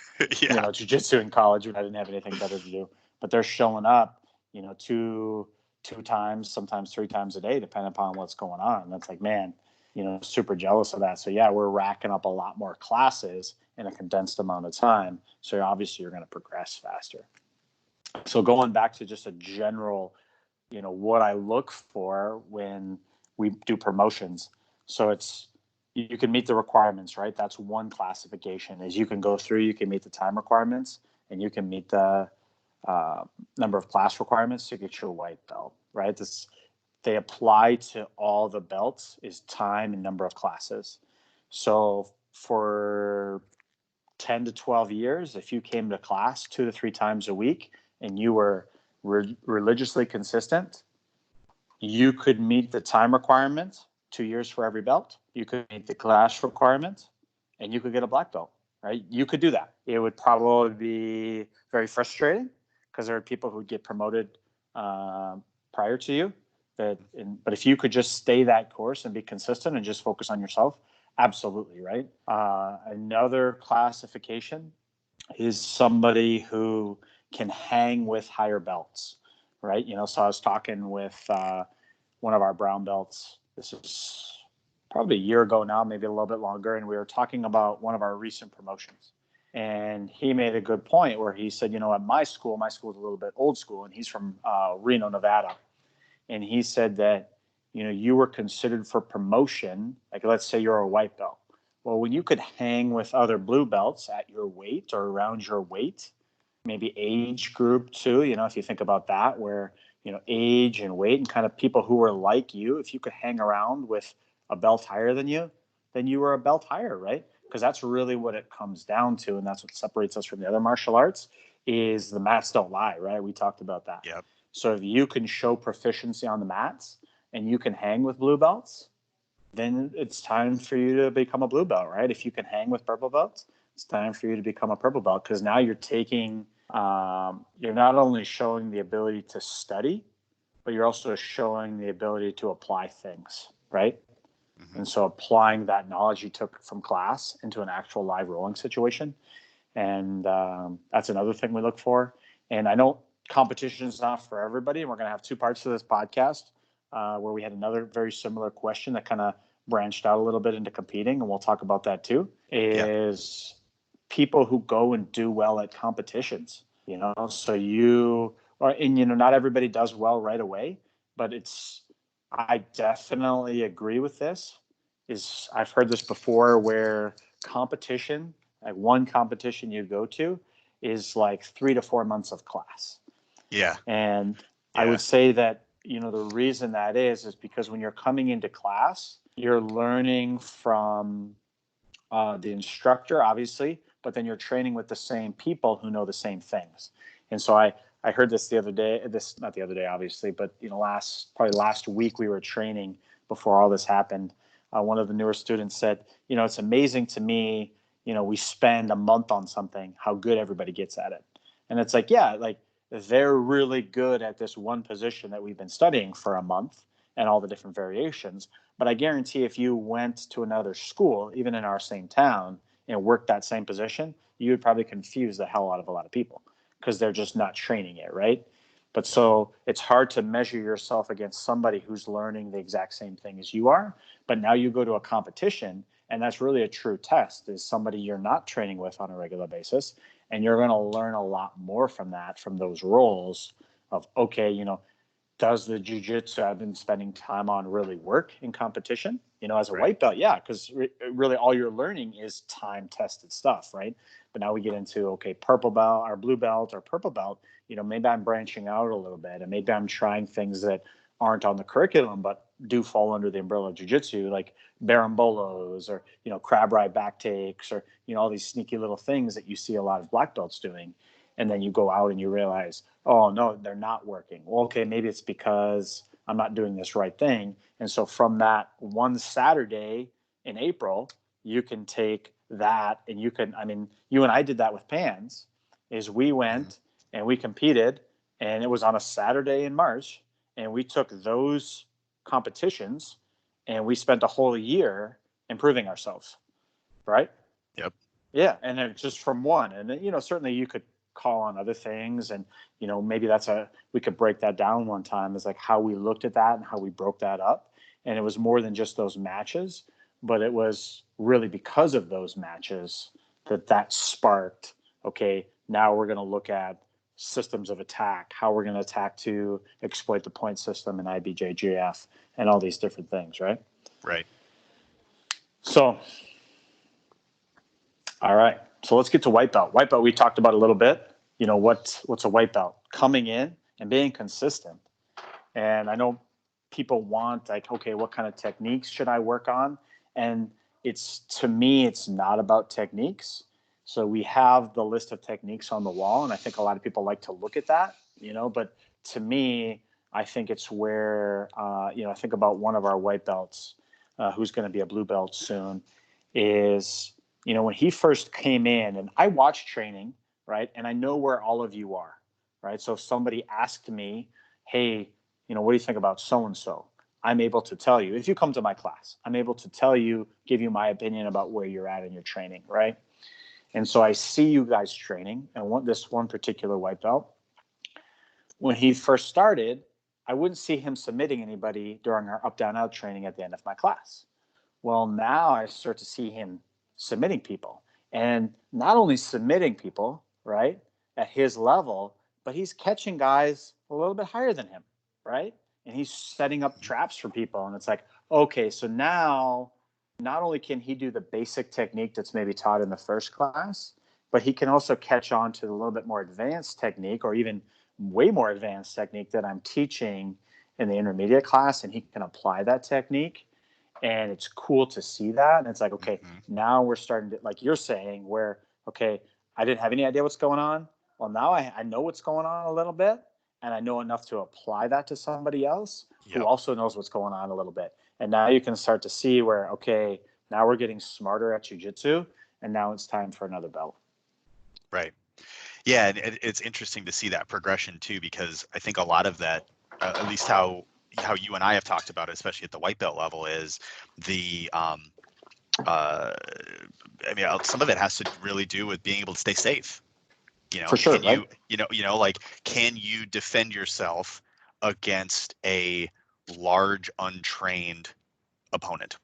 Yeah. jiu-jitsu in college when I didn't have anything better to do. But they're showing up, two times, sometimes three times a day, depending upon what's going on. And that's like, man, super jealous of that. So yeah, we're racking up a lot more classes in a condensed amount of time. So obviously you're going to progress faster. So going back to just a general, what I look for when we do promotions. So it's, you can meet the requirements, right? That's one classification, is you can go through, you can meet the time requirements, and you can meet the number of class requirements to get your white belt, right? They apply to all the belts, is time and number of classes. So for 10 to 12 years, if you came to class 2 to 3 times a week and you were religiously consistent, you could meet the time requirement, 2 years for every belt. You could meet the class requirement, and you could get a black belt, right? You could do that. It would probably be very frustrating, because there are people who get promoted prior to you. But if you could just stay that course and be consistent and just focus on yourself, absolutely, right? Another classification is somebody who can hang with higher belts, right? So I was talking with one of our brown belts. This is probably a year ago now, maybe a little bit longer, and we were talking about one of our recent promotions. And he made a good point where he said, at my school is a little bit old school, and he's from Reno, Nevada. And he said that, you were considered for promotion, like let's say you're a white belt. Well, when you could hang with other blue belts at your weight or around your weight, maybe age group too, if you think about that, where, age and weight and kind of people who were like you, if you could hang around with a belt higher than you, then you were a belt higher, right? Because that's really what it comes down to. And that's what separates us from the other martial arts, is the mats don't lie, right? We talked about that. Yep. So if you can show proficiency on the mats and you can hang with blue belts, then it's time for you to become a blue belt, right? If you can hang with purple belts, it's time for you to become a purple belt, because now you're taking, you're not only showing the ability to study, but you're also showing the ability to apply things, right? Mm-hmm. And so applying that knowledge you took from class into an actual live rolling situation. And that's another thing we look for. And I know competition is not for everybody, and we're going to have two parts to this podcast, where we had another very similar question that kind of branched out a little bit into competing, and we'll talk about that too, is people who go and do well at competitions, so not everybody does well right away, but I definitely agree with this. I've heard this before, where competition, like one competition you go to, is like 3 to 4 months of class. Yeah. And I Yeah. would say that, the reason that is because when you're coming into class, you're learning from the instructor, obviously, but then you're training with the same people who know the same things. And so I heard this the other day, not the other day, obviously, but, last week we were training before all this happened. One of the newer students said, it's amazing to me, we spend a month on something, how good everybody gets at it. And it's like, yeah, like they're really good at this one position that we've been studying for a month and all the different variations. But I guarantee if you went to another school, even in our same town, and worked that same position, you would probably confuse the hell out of a lot of people because they're just not training it, right? But so it's hard to measure yourself against somebody who's learning the exact same thing as you are. But now you go to a competition, and that's really a true test, is somebody you're not training with on a regular basis. And you're going to learn a lot more from that, from those roles of, okay, does the jujitsu I've been spending time on really work in competition? As a Right. white belt, yeah, because really all you're learning is time tested stuff, right? But now we get into, okay, purple belt or blue belt or purple belt. Maybe I'm branching out a little bit, and maybe I'm trying things that aren't on the curriculum but do fall under the umbrella of jujitsu, like barambolos or crab ride back takes, or all these sneaky little things that you see a lot of black belts doing. And then you go out and you realize, oh no, they're not working. Well, okay, maybe it's because I'm not doing this right thing. And so from that one Saturday in April, you can take that, and you and I did that with Pans, is we went and we competed, and it was on a Saturday in March, and we took those competitions and we spent a whole year improving ourselves, right? Yep. Yeah, and then just from one, and then, certainly you could call on other things, and maybe we could break that down one time, is like how we looked at that and how we broke that up, and it was more than just those matches, but it was really because of those matches that sparked. Okay, now we're going to look at systems of attack, how we're going to attack to exploit the point system in IBJJF, and all these different things, right? Right. So. All right. So let's get to white belt. White belt we talked about a little bit. What's a white belt? Coming in and being consistent. And I know people want, like, okay, what kind of techniques should I work on? And to me, it's not about techniques. So we have the list of techniques on the wall, and I think a lot of people like to look at that, but to me, I think it's where, I think about one of our white belts, who's going to be a blue belt soon, is, when he first came in, and I watched training, right? And I know where all of you are, right? So if somebody asked me, hey, what do you think about so-and-so? I'm able to tell you, if you come to my class, I'm able to tell you, give you my opinion about where you're at in your training, right? And so I see you guys training, and this one particular white belt, when he first started, I wouldn't see him submitting anybody during our up, down, out training at the end of my class. Well, now I start to see him submitting people, and not only submitting people, right, at his level, but he's catching guys a little bit higher than him, right? And he's setting up traps for people. And it's like, okay, so now not only can he do the basic technique that's maybe taught in the first class, but he can also catch on to the little bit more advanced technique, or even way more advanced technique that I'm teaching in the intermediate class, and he can apply that technique. And it's cool to see that. And it's like, okay, now we're starting to, like you're saying, where, okay, I didn't have any idea what's going on. Well, now I know what's going on a little bit, and I know enough to apply that to somebody else who Yep. also knows what's going on a little bit. And now you can start to see where, okay, now we're getting smarter at jiu-jitsu, and now it's time for another belt. Right. Yeah, and it's interesting to see that progression too, because I think a lot of that, at least how you and I have talked about it, especially at the white belt level, is the some of it has to really do with being able to stay safe. For sure, Can right? like, can you defend yourself against a large untrained opponent?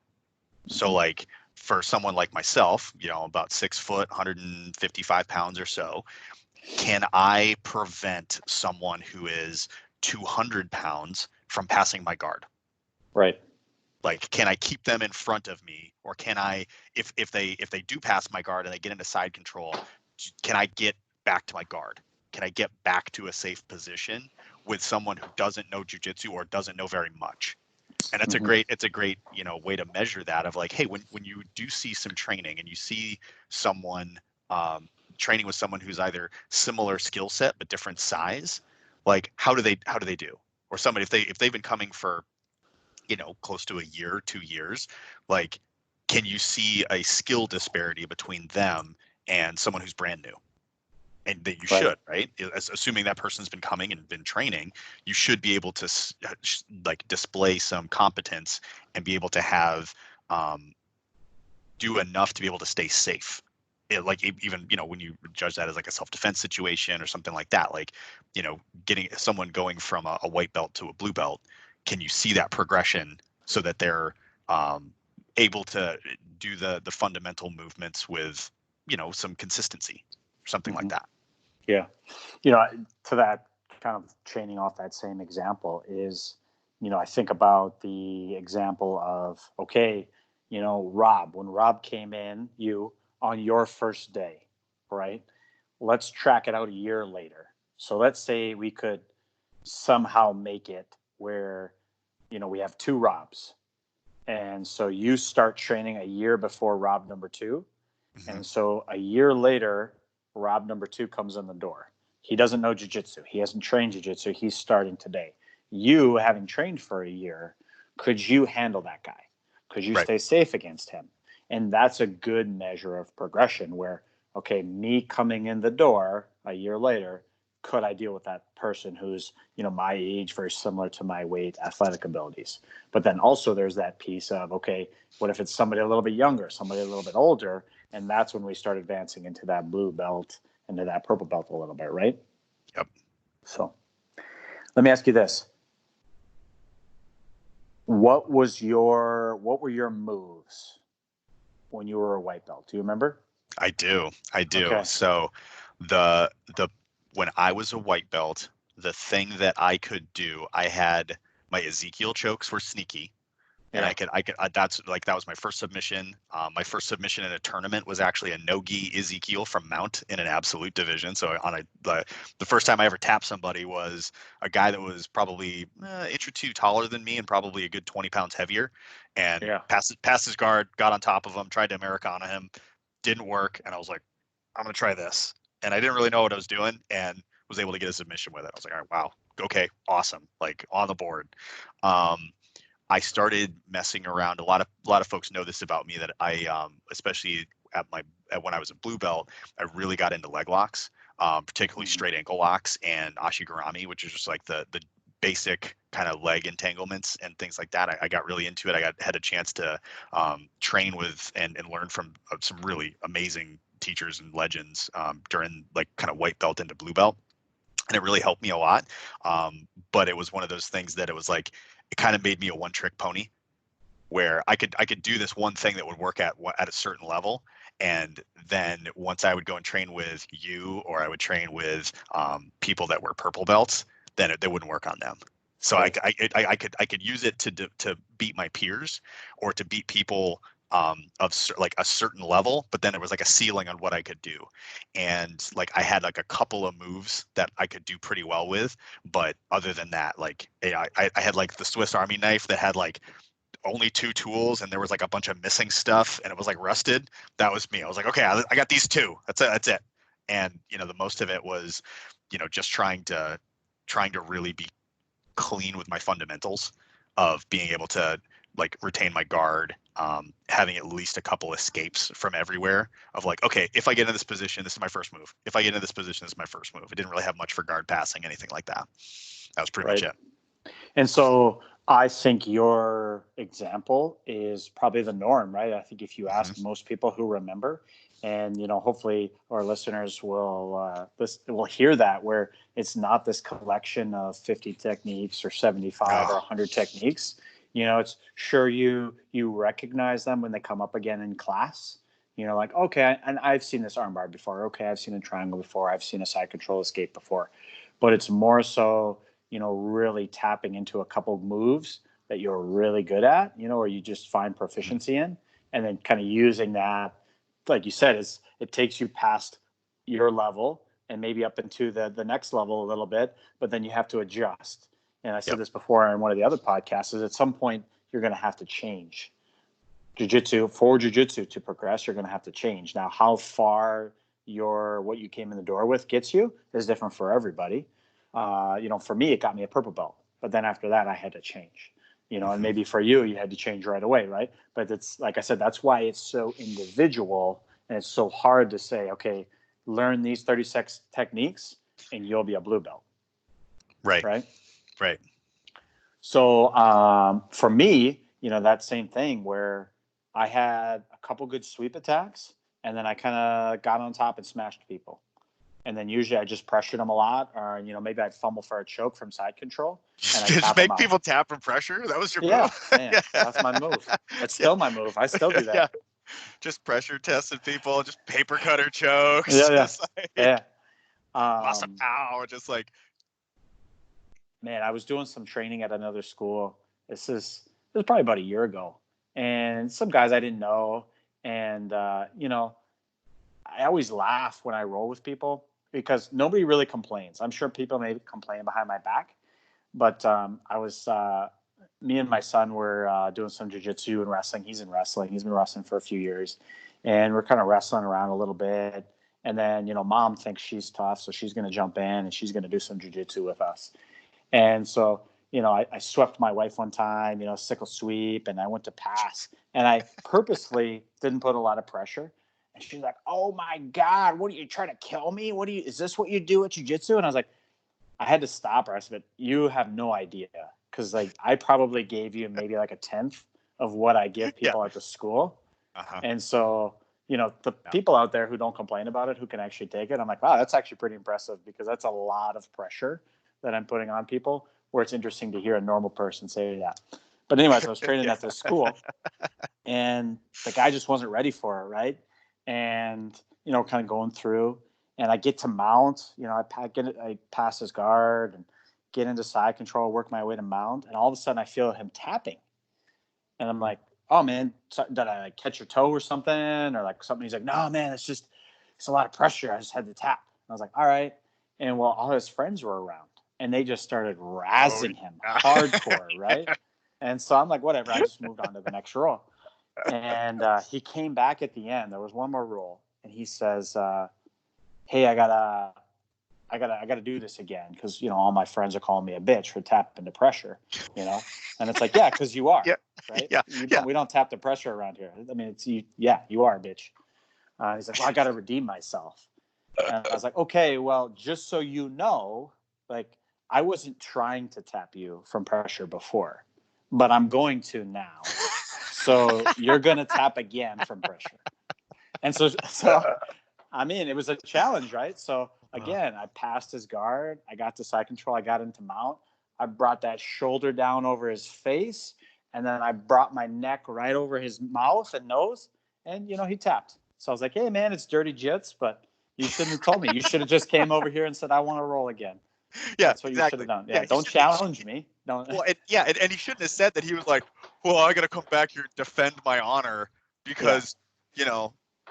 So like for someone like myself, about 6 foot, 155 pounds or so, can I prevent someone who is 200 pounds from passing my guard? Right. Like, can I keep them in front of me, or can I, if they do pass my guard and they get into side control, can I get back to my guard? Can I get back to a safe position with someone who doesn't know jujitsu or doesn't know very much? And it's a great way to measure that, of like, hey, when you do see some training and you see someone training with someone who's either similar skill set but different size, like how do they do? Or somebody, if they've been coming for close to a year, 2 years, like, can you see a skill disparity between them and someone who's brand new? and that you Right. should, right? Assuming that person's been coming and been training, you should be able to like display some competence and be able to have do enough to be able to stay safe. Like even when you judge that as like a self-defense situation or something like that, like getting someone going from a white belt to a blue belt, can you see that progression so that they're um, able to do the fundamental movements with some consistency, something like Mm-hmm. that. Yeah. To that kind of chaining off that same example is, I think about the example of, okay, Rob, when Rob came in, you on your first day, right? Let's track it out a year later. So let's say we could somehow make it where, we have two Robs. And so you start training a year before Rob number two. Hmm. And so a year later, Rob number two comes in the door. He doesn't know jujitsu. He hasn't trained jujitsu. He's starting today. You, having trained for a year, could you handle that guy? Could you Right. stay safe against him? And that's a good measure of progression where, okay, me coming in the door a year later, could I deal with that person who's, my age, very similar to my weight, athletic abilities? But then also there's that piece of, okay, what if it's somebody a little bit younger, somebody a little bit older? And that's when we start advancing into that blue belt, into that purple belt a little bit, right? Yep. So let me ask you this. What were your moves when you were a white belt? Do you remember? I do. I do. Okay. So the when I was a white belt, the thing that I could do, I had my Ezekiel chokes were sneaky. And Yeah. that was my first submission. My first submission in a tournament was actually a no-gi Ezekiel from Mount in an absolute division. So the first time I ever tapped somebody was a guy that was probably an inch or two taller than me and probably a good 20 pounds heavier, and Yeah. passed his guard, got on top of him, tried to Americana him, didn't work, and I was like, I'm gonna try this, and I didn't really know what I was doing, and was able to get a submission with it. I was like, all right, wow, okay, awesome, like on the board. Um, I started messing around. A lot of folks know this about me that I especially when I was a blue belt, I really got into leg locks, particularly Mm-hmm. straight ankle locks and ashigarami, which is just like the basic kind of leg entanglements and things like that. I got really into it. Had a chance to train with and learn from some really amazing teachers and legends during like kind of white belt into blue belt, and it really helped me a lot. But it was one of those things that it was like it kind of made me a one trick pony where I could do this one thing that would work at a certain level, and then once I would go and train with you or I would train with people that were purple belts, then it wouldn't work on them. So Right. I could use it to beat my peers or to beat people like a certain level, but then it was like a ceiling on what I could do. And like I had like a couple of moves that I could do pretty well with, but other than that, like I had like the Swiss Army knife that had like only two tools and there was like a bunch of missing stuff and it was like rusted. That was me. I was like, okay, I got these two. That's it. That's it. And the most of it was, just trying to really be clean with my fundamentals of being able to like retain my guard, having at least a couple escapes from everywhere of like, okay, if I get in this position, this is my first move. If I get into this position, this is my first move. It didn't really have much for guard passing, anything like that. That was pretty much Right. it. And so I think your example is probably the norm, right? I think if you Hmm. ask most people who remember, and hopefully our listeners will hear that, where it's not this collection of 50 techniques or 75 or Oh, 100 techniques. It's sure you recognize them when they come up again in class. Like, okay, and I've seen this armbar before. Okay, I've seen a triangle before. I've seen a side control escape before, but it's more so really tapping into a couple of moves that you're really good at, or you just find mhm. proficiency in, and then kind of using that, like you said, is it takes you past your level and maybe up into the next level a little bit, but then you have to adjust. And I said Yep. this before in one of the other podcasts, is at some point you're going to have to change jiu-jitsu to progress. You're going to have to change. Now, how far what you came in the door with gets you is different for everybody. For me, it got me a purple belt, but then after that, I had to change. And Hmm. maybe for you, you had to change right away, right? But it's like I said, that's why it's so individual and it's so hard to say, okay, learn these 36 techniques and you'll be a blue belt. Right. Right. Right. So for me, that same thing where I had a couple good sweep attacks and then I kind of got on top and smashed people. And then usually I just pressured them a lot, or maybe I'd fumble for a choke from side control, and I Just tap them make out. people tap from pressure. That was your Yeah, move. man, that's my move. That's still my move. I still do that. Yeah. Just pressure testing people. Just paper cutter chokes. Yeah, Just like yeah. massa pow. Just like. Man, I was doing some training at another school. This was probably about a year ago, and some guys I didn't know, and I always laugh when I roll with people because nobody really complains. I'm sure people may complain behind my back, but me and my son were doing some jiu-jitsu and wrestling. He's in wrestling. He's been wrestling for a few years, and we're kind of wrestling around a little bit. And then, mom thinks she's tough, so she's going to jump in and she's going to do some jiu-jitsu with us. And so, I swept my wife one time, sickle sweep, and I went to pass, and I purposely didn't put a lot of pressure. And she's like, "Oh my God, what are you trying to kill me? Is this what you do at jiu-jitsu?" And I was like, I had to stop her. I said, "You have no idea." Cause like I probably gave you maybe like a tenth of what I give people at the school. Uh-huh. And so, the people out there who don't complain about it, who can actually take it, I'm like, wow, that's actually pretty impressive because that's a lot of pressure that I'm putting on people where it's interesting to hear a normal person say that. But anyways, I was training at this school and the guy just wasn't ready for it. Right. And, kind of going through and I get to mount, I pass his guard and get into side control, work my way to mount. And all of a sudden I feel him tapping and I'm like, "Oh man, did I like catch your toe or something?" Or like something. He's like, "No, man, it's a lot of pressure. I just had to tap." And I was like, "All right." And well, all his friends were around and they just started razzing him hardcore. Right. And so I'm like, whatever. I just moved on to the next roll. And he came back at the end. There was one more roll. And he says, "Hey, I gotta do this again because all my friends are calling me a bitch for tapping the pressure, and it's like, yeah, because you are, Yeah. right? Yeah. We don't tap the pressure around here. I mean, it's you. Yeah, you are a bitch. He's like, well, I gotta redeem myself, and I was like, okay, well, just so you know, like I wasn't trying to tap you from pressure before, but I'm going to now. So you're gonna tap again from pressure, and so I mean, it was a challenge, right? So again, I passed his guard. I got to side control. I got into mount. I brought that shoulder down over his face, and then I brought my neck right over his mouth and nose, and he tapped. So I was like, "Hey, man, it's dirty jits, but you shouldn't have told me. You should have just came over here and said I want to roll again." Yeah, That's what you should have done. Yeah, don't challenge me. Don't. Well, and he shouldn't have said that. He was like, "Well, I got to come back here and defend my honor because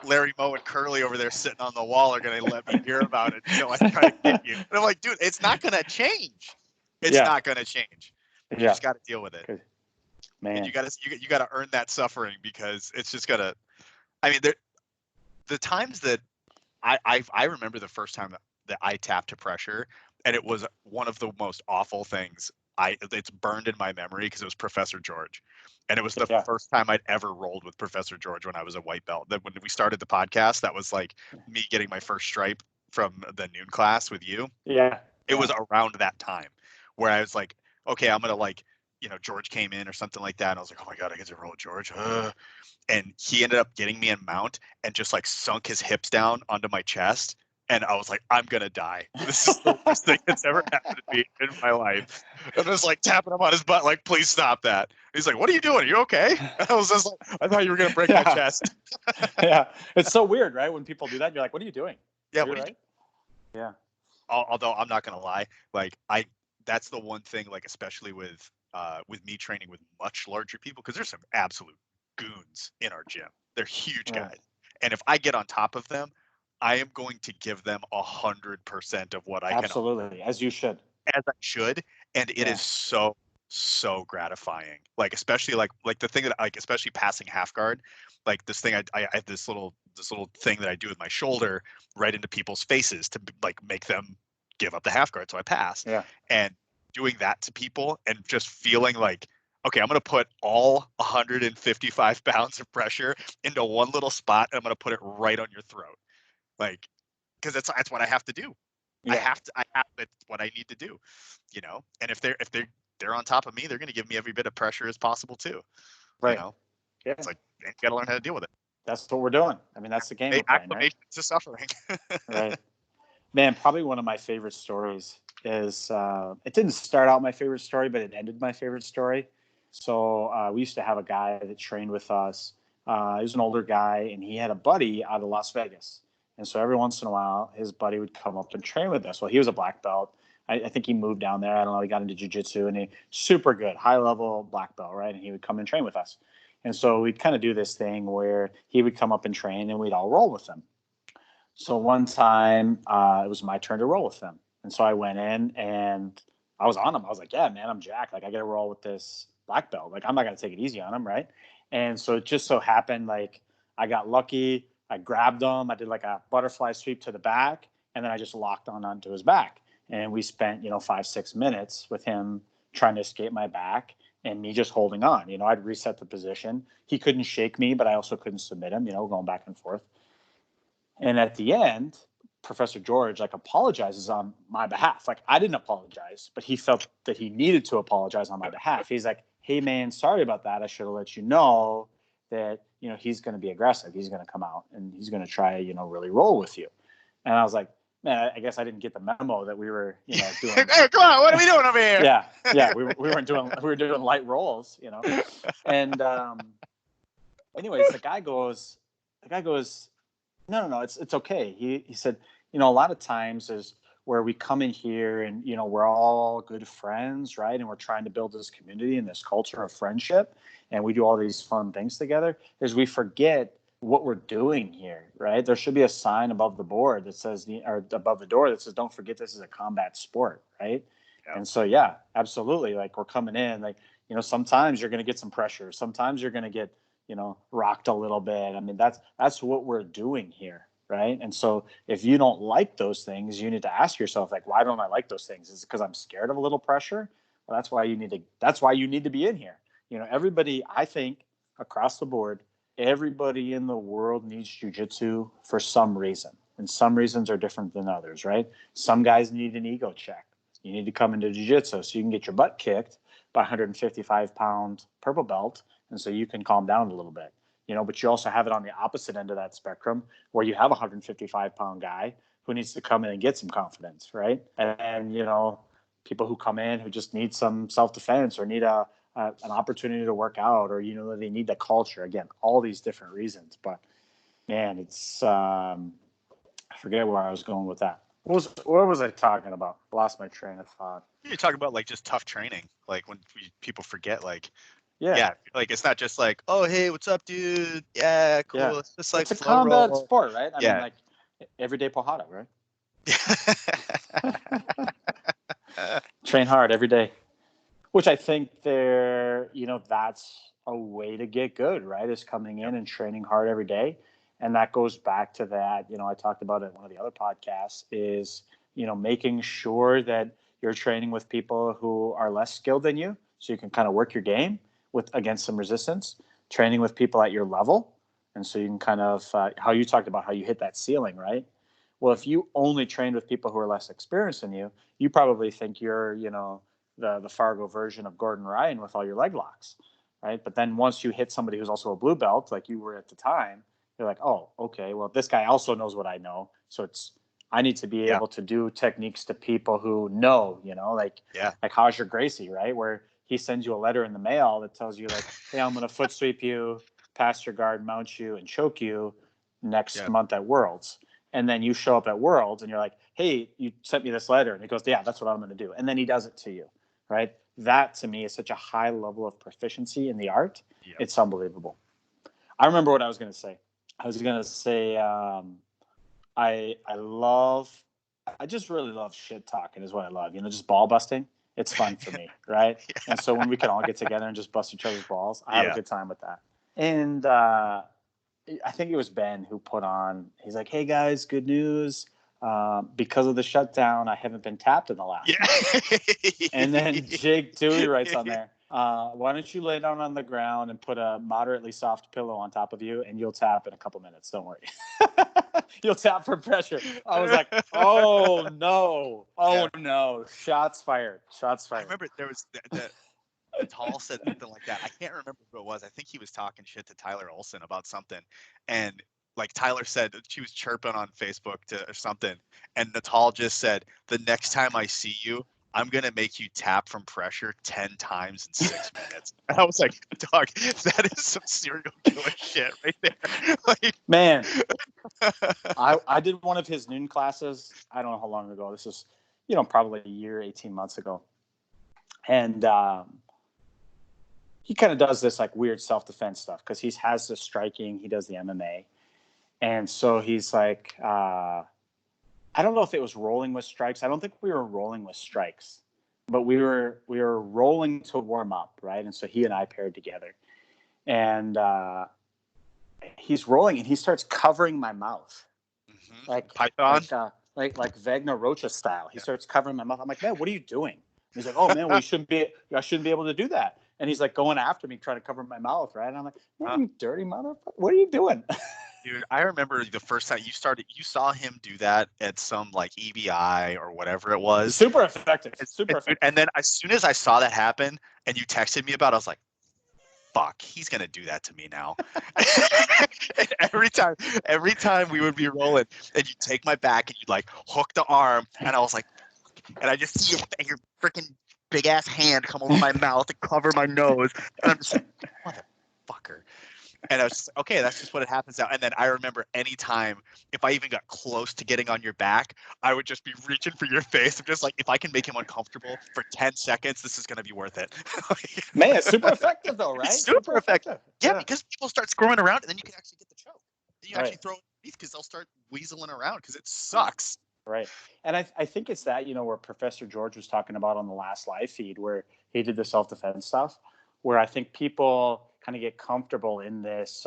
Larry Moe and Curly over there sitting on the wall are going to let me hear about it. I try to get you." And I'm like, dude, it's not going to change. It's not going to change. You just got to deal with it. Man, and you got to earn that suffering because it's just gonna. I mean, the times that I remember the first time that I tapped to pressure, and it was one of the most awful things. It's burned in my memory because it was Professor George, and it was the first time I'd ever rolled with Professor George when I was a white belt. That when we started the podcast, that was like me getting my first stripe from the noon class with you. Yeah, it was around that time where I was like, okay, I'm gonna George came in or something like that, and I was like, oh my god, I get to roll with George. And he ended up getting me in mount and just like sunk his hips down onto my chest. And I was like, I'm gonna die. This is the worst thing that's ever happened to me in my life. And just like tapping him on his butt, like, please stop that. He's like, what are you doing? Are you okay? And I was just like, I thought you were gonna break my chest. Yeah, it's so weird, right? When people do that, you're like, what are you doing? Yeah, what are you right? Yeah. Although I'm not gonna lie, like that's the one thing, like especially with me training with much larger people, because there's some absolute goons in our gym. They're huge guys, and if I get on top of them, I am going to give them 100% of what I can. Absolutely, as you should. As I should, and it is so gratifying. Like especially like the thing that especially passing half guard, like this thing I have this little thing that I do with my shoulder right into people's faces to like make them give up the half guard, so I pass. Yeah. And doing that to people and just feeling like, okay, I'm going to put all 155 pounds of pressure into one little spot and I'm going to put it right on your throat. Like, because that's what I have to do. Yeah. That's what I need to do, and if they're on top of me, they're going to give me every bit of pressure as possible too. Right. Yeah. It's like, you got to learn how to deal with it. That's what we're doing. I mean, that's the game we're playing, right? Acclimation to suffering. Right. Man, probably one of my favorite stories is it didn't start out my favorite story, but it ended my favorite story. So we used to have a guy that trained with us. He was an older guy, and he had a buddy out of Las Vegas. And so every once in a while, his buddy would come up and train with us. Well, he was a black belt. I think he moved down there. I don't know. He got into jiu-jitsu, and he super good, high level black belt, right? And he would come and train with us. And so we'd kind of do this thing where he would come up and train, and we'd all roll with him. So one time it was my turn to roll with him. And so I went in and I was on him. I was like, yeah, man, I'm Jack. Like, I got to roll with this black belt. Like, I'm not going to take it easy on him, right? And so it just so happened, like, I got lucky. I grabbed him. I did like a butterfly sweep to the back, and then I just locked onto his back. And we spent, 5-6 minutes with him trying to escape my back and me just holding on. I'd reset the position. He couldn't shake me, but I also couldn't submit him, going back and forth. And at the end, Professor George apologizes on my behalf. Like, I didn't apologize, but he felt that he needed to apologize on my behalf. He's like, hey man, sorry about that. I should have let you know that, he's going to be aggressive. He's going to come out and he's going to try, really roll with you. And I was like, man, I guess I didn't get the memo that we were, doing. Hey, come on, what are we doing over here? Yeah. We were doing light rolls, And anyways, the guy goes, no, it's okay. He said, a lot of times is where we come in here and, we're all good friends, right? And we're trying to build this community and this culture of friendship. And we do all these fun things together, is we forget what we're doing here, right? There should be a sign above the board that says, or above the door that says, don't forget this is a combat sport, right? Yeah. And so, yeah, absolutely. Like, we're coming in, like, sometimes you're going to get some pressure. Sometimes you're going to get, rocked a little bit. I mean, that's what we're doing here, right? And so if you don't like those things, you need to ask yourself, like, why don't I like those things? Is it because I'm scared of a little pressure? Well, that's why you need to be in here. Everybody, I think, across the board, everybody in the world needs jiu-jitsu for some reason. And some reasons are different than others, right? Some guys need an ego check. You need to come into jiu-jitsu so you can get your butt kicked by a 155-pound purple belt, and so you can calm down a little bit. But you also have it on the opposite end of that spectrum where you have a 155-pound guy who needs to come in and get some confidence, right? And people who come in who just need some self-defense or need an opportunity to work out, or they need the culture. Again, all these different reasons. But man, it's I forget where I was going with that. What was I talking about? I lost my train of thought. You're talking about just tough training, like when people forget, yeah, like it's not just like, oh hey, what's up, dude? Yeah, cool. Yeah. It's just it's a combat sport, right? I mean, like everyday Pojada, right? Train hard every day, which I think that's a way to get good, right? Is coming in and training hard every day. And that goes back to that, I talked about it in one of the other podcasts, is, making sure that you're training with people who are less skilled than you, so you can kind of work your game against some resistance, training with people at your level. And so you can kind of, how you talked about how you hit that ceiling, right? Well, if you only trained with people who are less experienced than you, you probably think you're, the Fargo version of Gordon Ryan with all your leg locks, right? But then once you hit somebody who's also a blue belt, like you were at the time, you're like, oh, okay, well, this guy also knows what I know. So I need to be able to do techniques to people who know, like how's your Gracie, right? Where he sends you a letter in the mail that tells you, like, hey, I'm going to foot sweep you, pass your guard, mount you, and choke you next month at Worlds. And then you show up at Worlds and you're like, hey, you sent me this letter. And he goes, yeah, that's what I'm going to do. And then he does it to you, right? That to me is such a high level of proficiency in the art. Yep. It's unbelievable. I remember what I was going to say. I was going to say, I just really love shit talking is what I love. Just ball busting. It's fun for me, right? And so when we can all get together and just bust each other's balls, I have a good time with that. And I think it was Ben who put on, he's like, hey guys, good news. Because of the shutdown, I haven't been tapped in the last month. And then Jake Dewey writes on there, Why don't you lay down on the ground and put a moderately soft pillow on top of you, and you'll tap in a couple minutes. Don't worry. You'll tap for pressure. I was like, oh no, Yeah. oh no, shots fired, shots I fired. remember there was the Tall said something like that. I can't remember who it was. I think he was talking shit to Tyler Olson about something, and like Tyler said, she was chirping on Facebook or something, and Natal just said, "The next time I see you, I'm gonna make you tap from pressure 10 times in 6 minutes." And I was like, "Dog, that is some serial killer shit right there." Like, Man, I did one of his noon classes. I don't know how long ago. This is, probably a year, 18 months ago. And he kind of does this like weird self-defense stuff because he has the striking. He does the MMA. And so he's like, I don't know if it was rolling with strikes. I don't think we were rolling with strikes, but we were rolling to warm up, right? And so he and I paired together. And he's rolling and he starts covering my mouth. Like Python. like Wagner Rocha style. He starts covering my mouth. I'm like, man, what are you doing? And he's like, oh man, I shouldn't be able to do that. And he's like going after me, trying to cover my mouth, right? And I'm like, man, you dirty motherfucker, what are you doing? Dude, I remember the first time you saw him do that at some like EBI or whatever it was. Super effective. And then as soon as I saw that happen and you texted me about it, I was like, fuck, he's gonna do that to me now. And every time we would be rolling and you'd take my back and you'd like hook the arm, and I was like, and I just see your freaking big ass hand come over my mouth and cover my nose, and I'm just like, motherfucker. And I was just okay, that's just what it happens now. And then I remember anytime if I even got close to getting on your back, I would just be reaching for your face. I'm just like, if I can make him uncomfortable for 10 seconds, this is going to be worth it. Man, it's super effective though, right? Super effective. Yeah, because people start squirming around and then you can actually get the choke. Then you actually throw it underneath because they'll start weaseling around because it sucks. Right. And I think it's that, where Professor George was talking about on the last live feed where he did the self-defense stuff, where I think people kind of get comfortable in this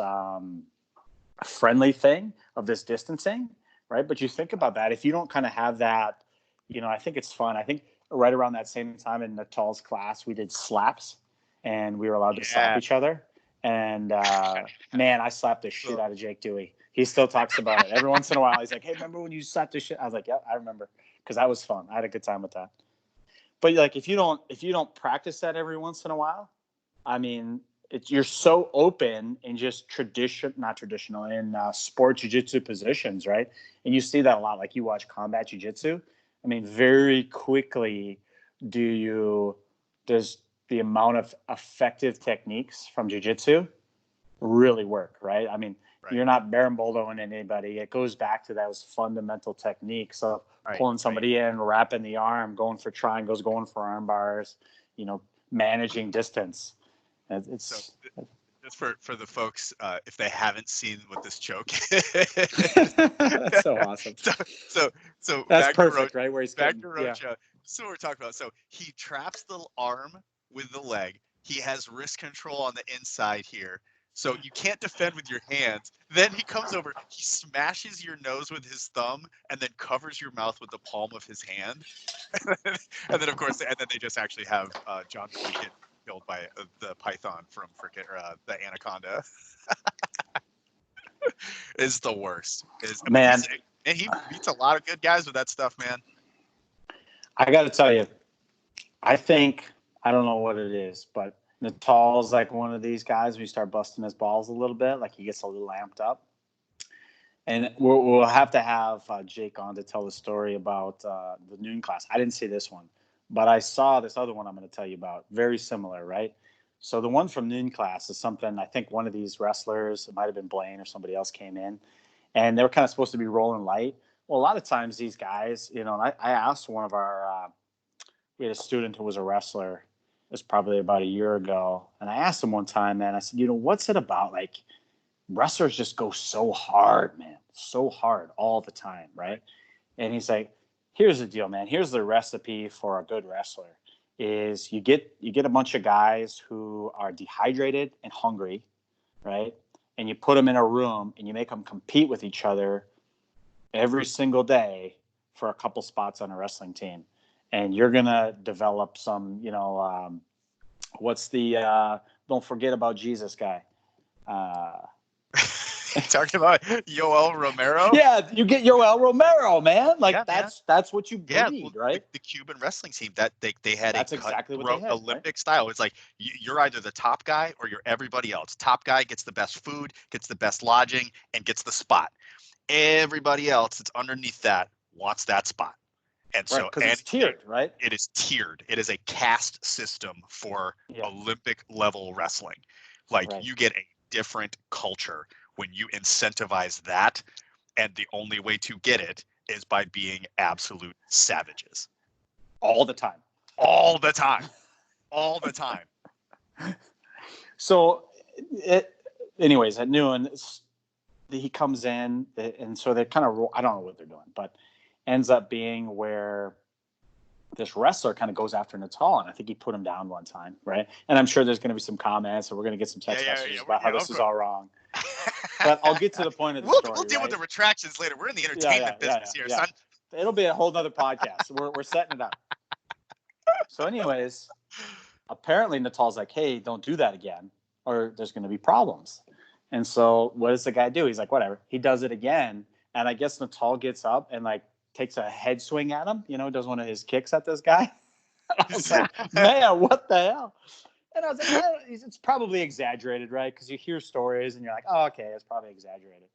friendly thing of this distancing, right? But you think about that, if you don't kind of have that, I think it's fun. I think right around that same time in Natal's class, we did slaps and we were allowed to slap each other. And man, I slapped the shit out of Jake Dewey. He still talks about it every once in a while. He's like, "Hey, remember when you slapped this shit?" I was like, "Yeah, I remember," because that was fun. I had a good time with that. But like, if you don't practice that every once in a while, I mean, you're so open in just not traditional in sport jiu-jitsu positions, right? And you see that a lot. Like you watch combat jiu-jitsu. I mean, very quickly does the amount of effective techniques from jiu-jitsu really work, right? I mean, you're not berimboloing anybody. It goes back to those fundamental techniques of pulling somebody in, wrapping the arm, going for triangles, going for arm bars, managing distance. It's just for the folks, if they haven't seen what this choke is. That's so awesome. So that's perfect, right? Where he's back to Rocha. So we're talking about. So he traps the arm with the leg. He has wrist control on the inside here. So you can't defend with your hands. Then he comes over, he smashes your nose with his thumb, and then covers your mouth with the palm of his hand. And then, of course, and then they just actually have John Deacon killed by the python from frickin' the anaconda. Is the worst. Man, and he beats a lot of good guys with that stuff, man. I got to tell you, I don't know what it is, but Natal's like one of these guys. We start busting his balls a little bit, like he gets a little amped up. And we'll have to have Jake on to tell the story about the noon class. I didn't see this one, but I saw this other one I'm going to tell you about. Very similar, right? So the one from noon class is something, I think one of these wrestlers, it might have been Blaine or somebody else, came in, and they were kind of supposed to be rolling light. Well, a lot of times these guys, and I asked one of our, we had a student who was a wrestler. It was probably about a year ago. And I asked him one time, man, I said, what's it about? Like, wrestlers just go so hard, man, so hard all the time, right? And he's like, here's the deal, man. Here's the recipe for a good wrestler is you get a bunch of guys who are dehydrated and hungry, right? And you put them in a room and you make them compete with each other every single day for a couple spots on a wrestling team. And you're going to develop some, what's the don't forget about Jesus guy? Talking about Yoel Romero. Yeah, you get Yoel Romero, man. Like Yeah, man. that's what you Yeah, breed, well, right? the Cuban wrestling team that they had a That's exactly what they cutthroat had, right? Olympic style. It's like you're either the top guy or you're everybody else. Top guy gets the best food, gets the best lodging, and gets the spot. Everybody else that's underneath that wants that spot. And Right, so, because and it's tiered, right? it is tiered. It is a caste system for Yeah, Olympic level wrestling. Like right. you get a different culture when you incentivize that. And the only way to get it is by being absolute savages. All the time. All the time. All the time. So, anyways, at noon, he comes in, and so they kind of, I don't know what they're doing, but ends up being where this wrestler kind of goes after Natal, and I think he put him down one time, right? And I'm sure there's going to be some comments, and we're going to get some text messages about how this is all wrong. But I'll get to the point of the story. We'll deal with the retractions later. We're in the Yeah, entertainment business here, son. It'll be a whole nother podcast. We're setting it up. So, anyways, apparently Natal's like, hey, don't do that again, or there's going to be problems. And so what does the guy do? He's like, whatever. He does it again. And I guess Natal gets up and like takes a head swing at him, does one of his kicks at this guy. I was like, man, what the hell? And I was like, it's probably exaggerated, right? Because you hear stories and you're like, oh, okay, it's probably exaggerated.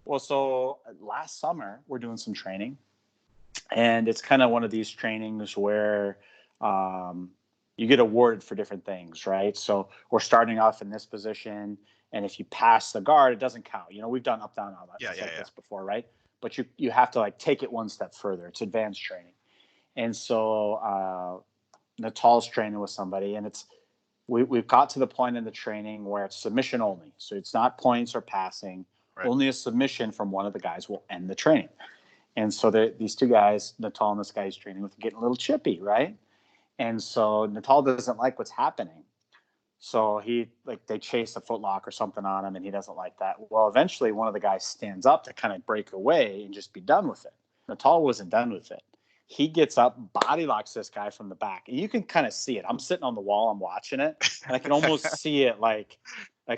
Well, so last summer, we're doing some training. And it's kind of one of these trainings where you get awarded for different things, right? So we're starting off in this position. And if you pass the guard, it doesn't count. We've done up, down, all that this before, right? But you have to like take it one step further. It's advanced training. And so Natal's training with somebody, and we've got to the point in the training where it's submission only. So it's not points or passing. Right. Only a submission from one of the guys will end the training. And so these two guys, Natal and this guy he's training with, getting a little chippy, right? And so Natal doesn't like what's happening. So they chase a footlock or something on him, and he doesn't like that. Well, eventually one of the guys stands up to kind of break away and just be done with it. Natal wasn't done with it. He gets up, body locks this guy from the back, and you can kind of see it. I'm sitting on the wall, I'm watching it, and I can almost see it like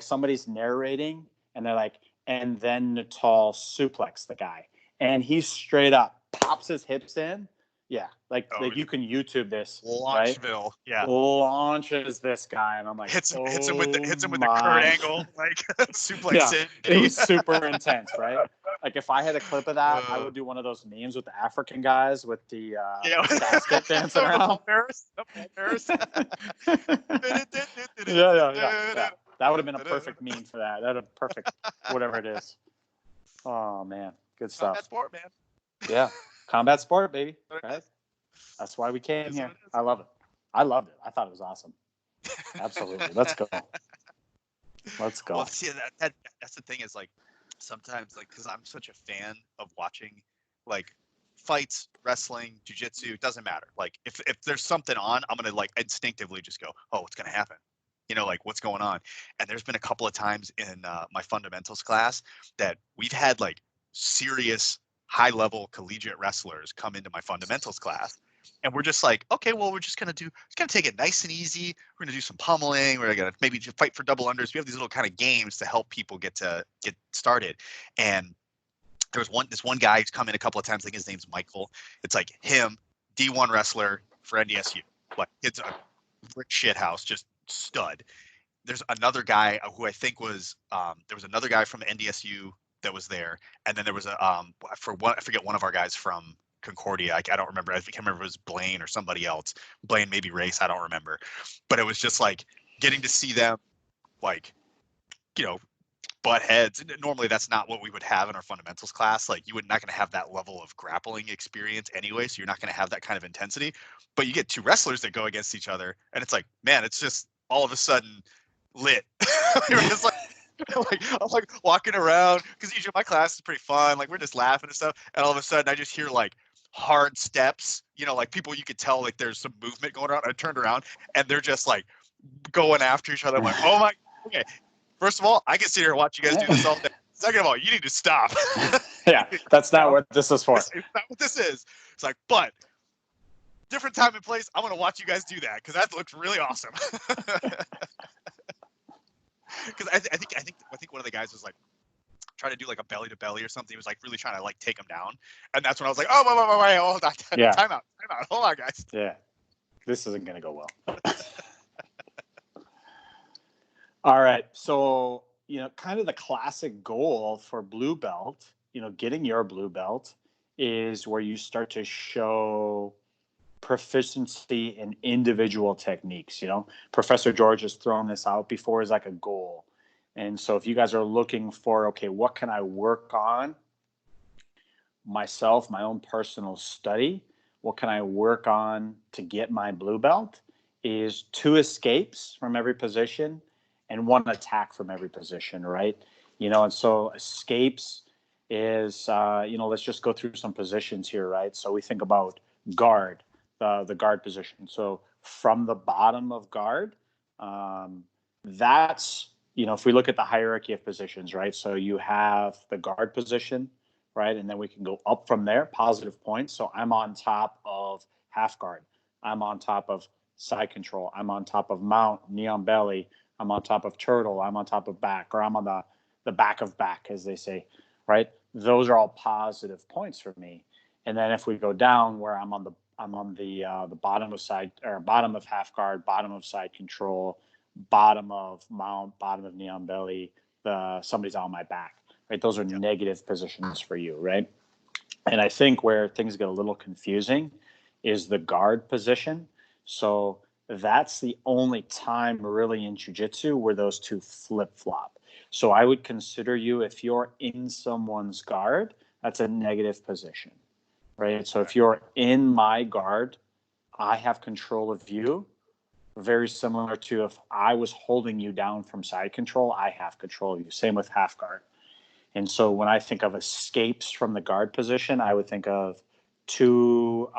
somebody's narrating, and they're like, and then Natal suplex the guy, and he straight up pops his hips in. Yeah, like you can YouTube this, Launchville, right? Yeah. Launches this guy, and I'm like, hits him with the Kurt Angle like suplex. Yeah, it was super intense, right? Like if I had a clip of that, I would do one of those memes with the African guys with the basket dancing around. Yeah. That would have been a perfect meme for that. That would have perfect whatever it is. Oh man, good stuff. Combat sport, man. Yeah, combat sport, baby. Right? That's why we came here. I love it. I loved it. I thought it was awesome. Absolutely. Let's go. Let's go. Well, see, that's the thing is like sometimes like because I'm such a fan of watching like fights, wrestling, jiu-jitsu, it doesn't matter. Like if there's something on, I'm gonna like instinctively just go, oh, what's gonna happen? Like what's going on? And there's been a couple of times in my fundamentals class that we've had like serious high-level collegiate wrestlers come into my fundamentals class. And we're just like, okay, well, we're just gonna take it nice and easy. We're gonna do some pummeling. We're gonna maybe just fight for double unders. We have these little kind of games to help people get started. And there was this one guy who's come in a couple of times. I think his name's Michael. It's like him, D1 wrestler for NDSU. Like it's a brick shit house, just stud. There's another guy who I think was there was another guy from NDSU that was there, and then there was I forget one of our guys from Concordia. I don't remember. I can't remember if it was Blaine or somebody else. Blaine, maybe Race. I don't remember. But it was just like getting to see them, like, butt heads. Normally, that's not what we would have in our fundamentals class. Like, you're not going to have that level of grappling experience anyway, so you're not going to have that kind of intensity. But you get two wrestlers that go against each other, and it's like, man, it's just all of a sudden lit. You're just like. I'm like walking around because usually my class is pretty fun. Like we're just laughing and stuff, and all of a sudden I just hear like hard steps. Like people you could tell like there's some movement going on. I turned around and they're just like going after each other. I'm like, oh my, okay. First of all, I can sit here and watch you guys do this all day. Second of all, you need to stop. Yeah, that's not what this is for. It's not what this is. It's like, but different time and place. I want to watch you guys do that because that looks really awesome. Because I think one of the guys was like trying to do like a belly to belly or something. He was like really trying to like take him down, and that's when I was like, oh, wait, hold on, Yeah. time out, hold on, guys. Yeah, this isn't going to go well. All right, so kind of the classic goal for blue belt, getting your blue belt is where you start to show proficiency in individual techniques. Professor George has thrown this out before as like a goal. And so if you guys are looking for, okay, what can I work on myself, my own personal study, what can I work on to get my blue belt, is 2 escapes from every position and 1 attack from every position, right? And so escapes is, let's just go through some positions here, right? So we think about guard, the guard position. So from the bottom of guard, that's, if we look at the hierarchy of positions, right? So you have the guard position, right? And then we can go up from there, positive points. So I'm on top of half guard. I'm on top of side control. I'm on top of mount, knee on belly. I'm on top of turtle. I'm on top of back, or I'm on the back of back, as they say, right? Those are all positive points for me. And then if we go down where I'm on the bottom of side, or bottom of half guard, bottom of side control, bottom of mount, bottom of knee on belly, somebody's on my back, right? Those are negative positions for you, right? And I think where things get a little confusing is the guard position. So that's the only time really in jiu-jitsu where those 2 flip-flop. So I would consider you, if you're in someone's guard, that's a negative position, right? So if you're in my guard, I have control of you. Very similar to if I was holding you down from side control, I have control of you. Same with half guard. And so when I think of escapes from the guard position, I would think of 2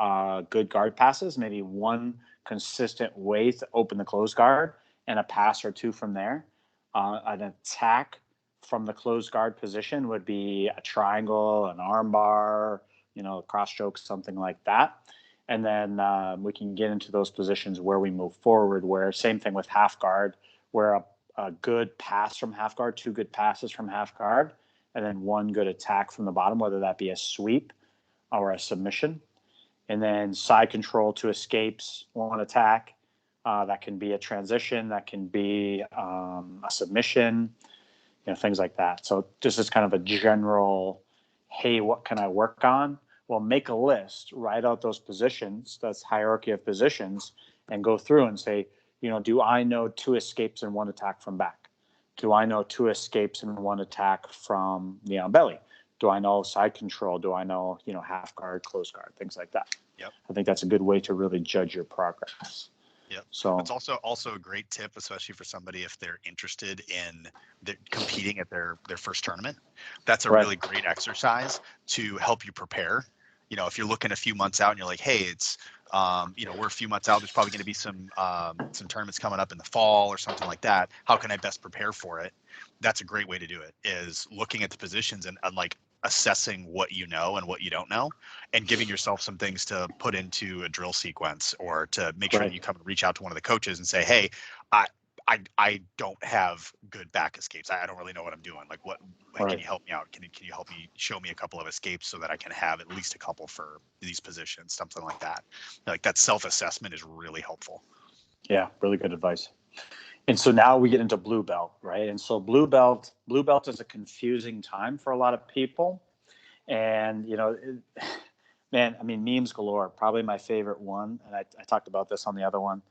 good guard passes, maybe 1 consistent way to open the closed guard, and a pass or 2 from there. An attack from the closed guard position would be a triangle, an arm bar, cross choke, something like that. And then we can get into those positions where we move forward, where same thing with half guard, where a good pass from half guard, 2 good passes from half guard, and then 1 good attack from the bottom, whether that be a sweep or a submission. And then side control, 2 escapes, 1 attack. That can be a transition. That can be a submission, things like that. So this is kind of a general, hey, what can I work on? Well, make a list, write out those positions, that's hierarchy of positions, and go through and say, do I know 2 escapes and 1 attack from back? Do I know 2 escapes and 1 attack from knee on belly? Do I know side control? Do I know, half guard, close guard, things like that? Yep. I think that's a good way to really judge your progress. Yep. So it's also a great tip, especially for somebody if they're interested in competing at their first tournament. That's a really great exercise to help you prepare. If you're looking a few months out and you're like, hey, it's we're a few months out. There's probably going to be some tournaments coming up in the fall or something like that. How can I best prepare for it? That's a great way to do it, is looking at the positions and like assessing what you know and what you don't know, and giving yourself some things to put into a drill sequence, or to make sure that you come and reach out to one of the coaches and say, hey, I don't have good back escapes. I don't really know what I'm doing. Like, can you help me out? Can you help me, show me a couple of escapes so that I can have at least a couple for these positions, something like that. Like, that self-assessment is really helpful. Yeah, really good advice. And so now we get into blue belt, right? And so blue belt is a confusing time for a lot of people. And, man, I mean, memes galore. Probably my favorite one, and I talked about this on the other one,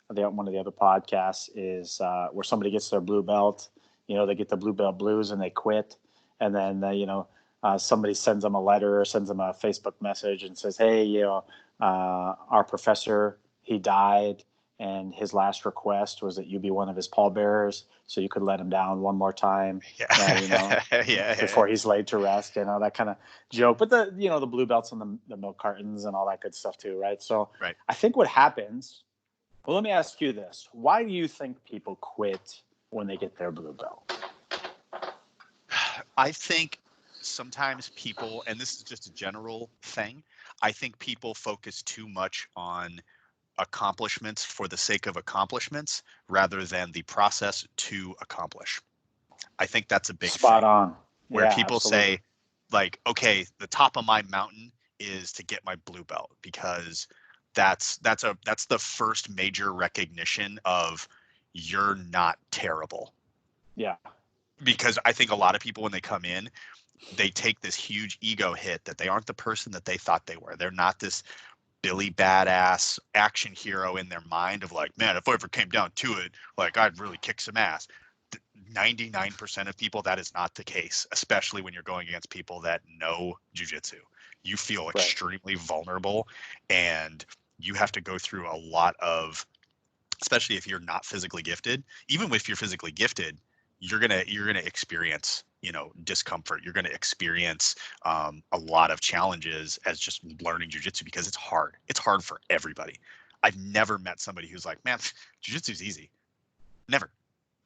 one of the other podcasts, is where somebody gets their blue belt. They get the blue belt blues and they quit. And then, somebody sends them a letter or sends them a Facebook message and says, hey, our professor, he died, and his last request was that you be one of his pallbearers so you could let him down one more time, before he's laid to rest, that kind of joke. But the blue belts and the milk cartons and all that good stuff too, right? So I think what happens, well, let me ask you this. Why do you think people quit when they get their blue belt? I think sometimes people, and this is just a general thing, I think people focus too much on accomplishments for the sake of accomplishments rather than the process to accomplish. I think that's a big Spot thing on. where Yeah, people absolutely. say, like, okay, the top of my mountain is to get my blue belt because that's the first major recognition of you're not terrible. Yeah. Because I think a lot of people when they come in, they take this huge ego hit that they aren't the person that they thought they were. They're not this Billy badass action hero in their mind of like, man, if I ever came down to it, like I'd really kick some ass. 99% of people, that is not the case, especially when you're going against people that know jujitsu. You feel Right. extremely vulnerable and you have to go through a lot of, especially if you're not physically gifted. Even if you're physically gifted, you're gonna experience, discomfort. You're gonna experience a lot of challenges as just learning jujitsu because it's hard. It's hard for everybody. I've never met somebody who's like, man, jujitsu's easy. Never,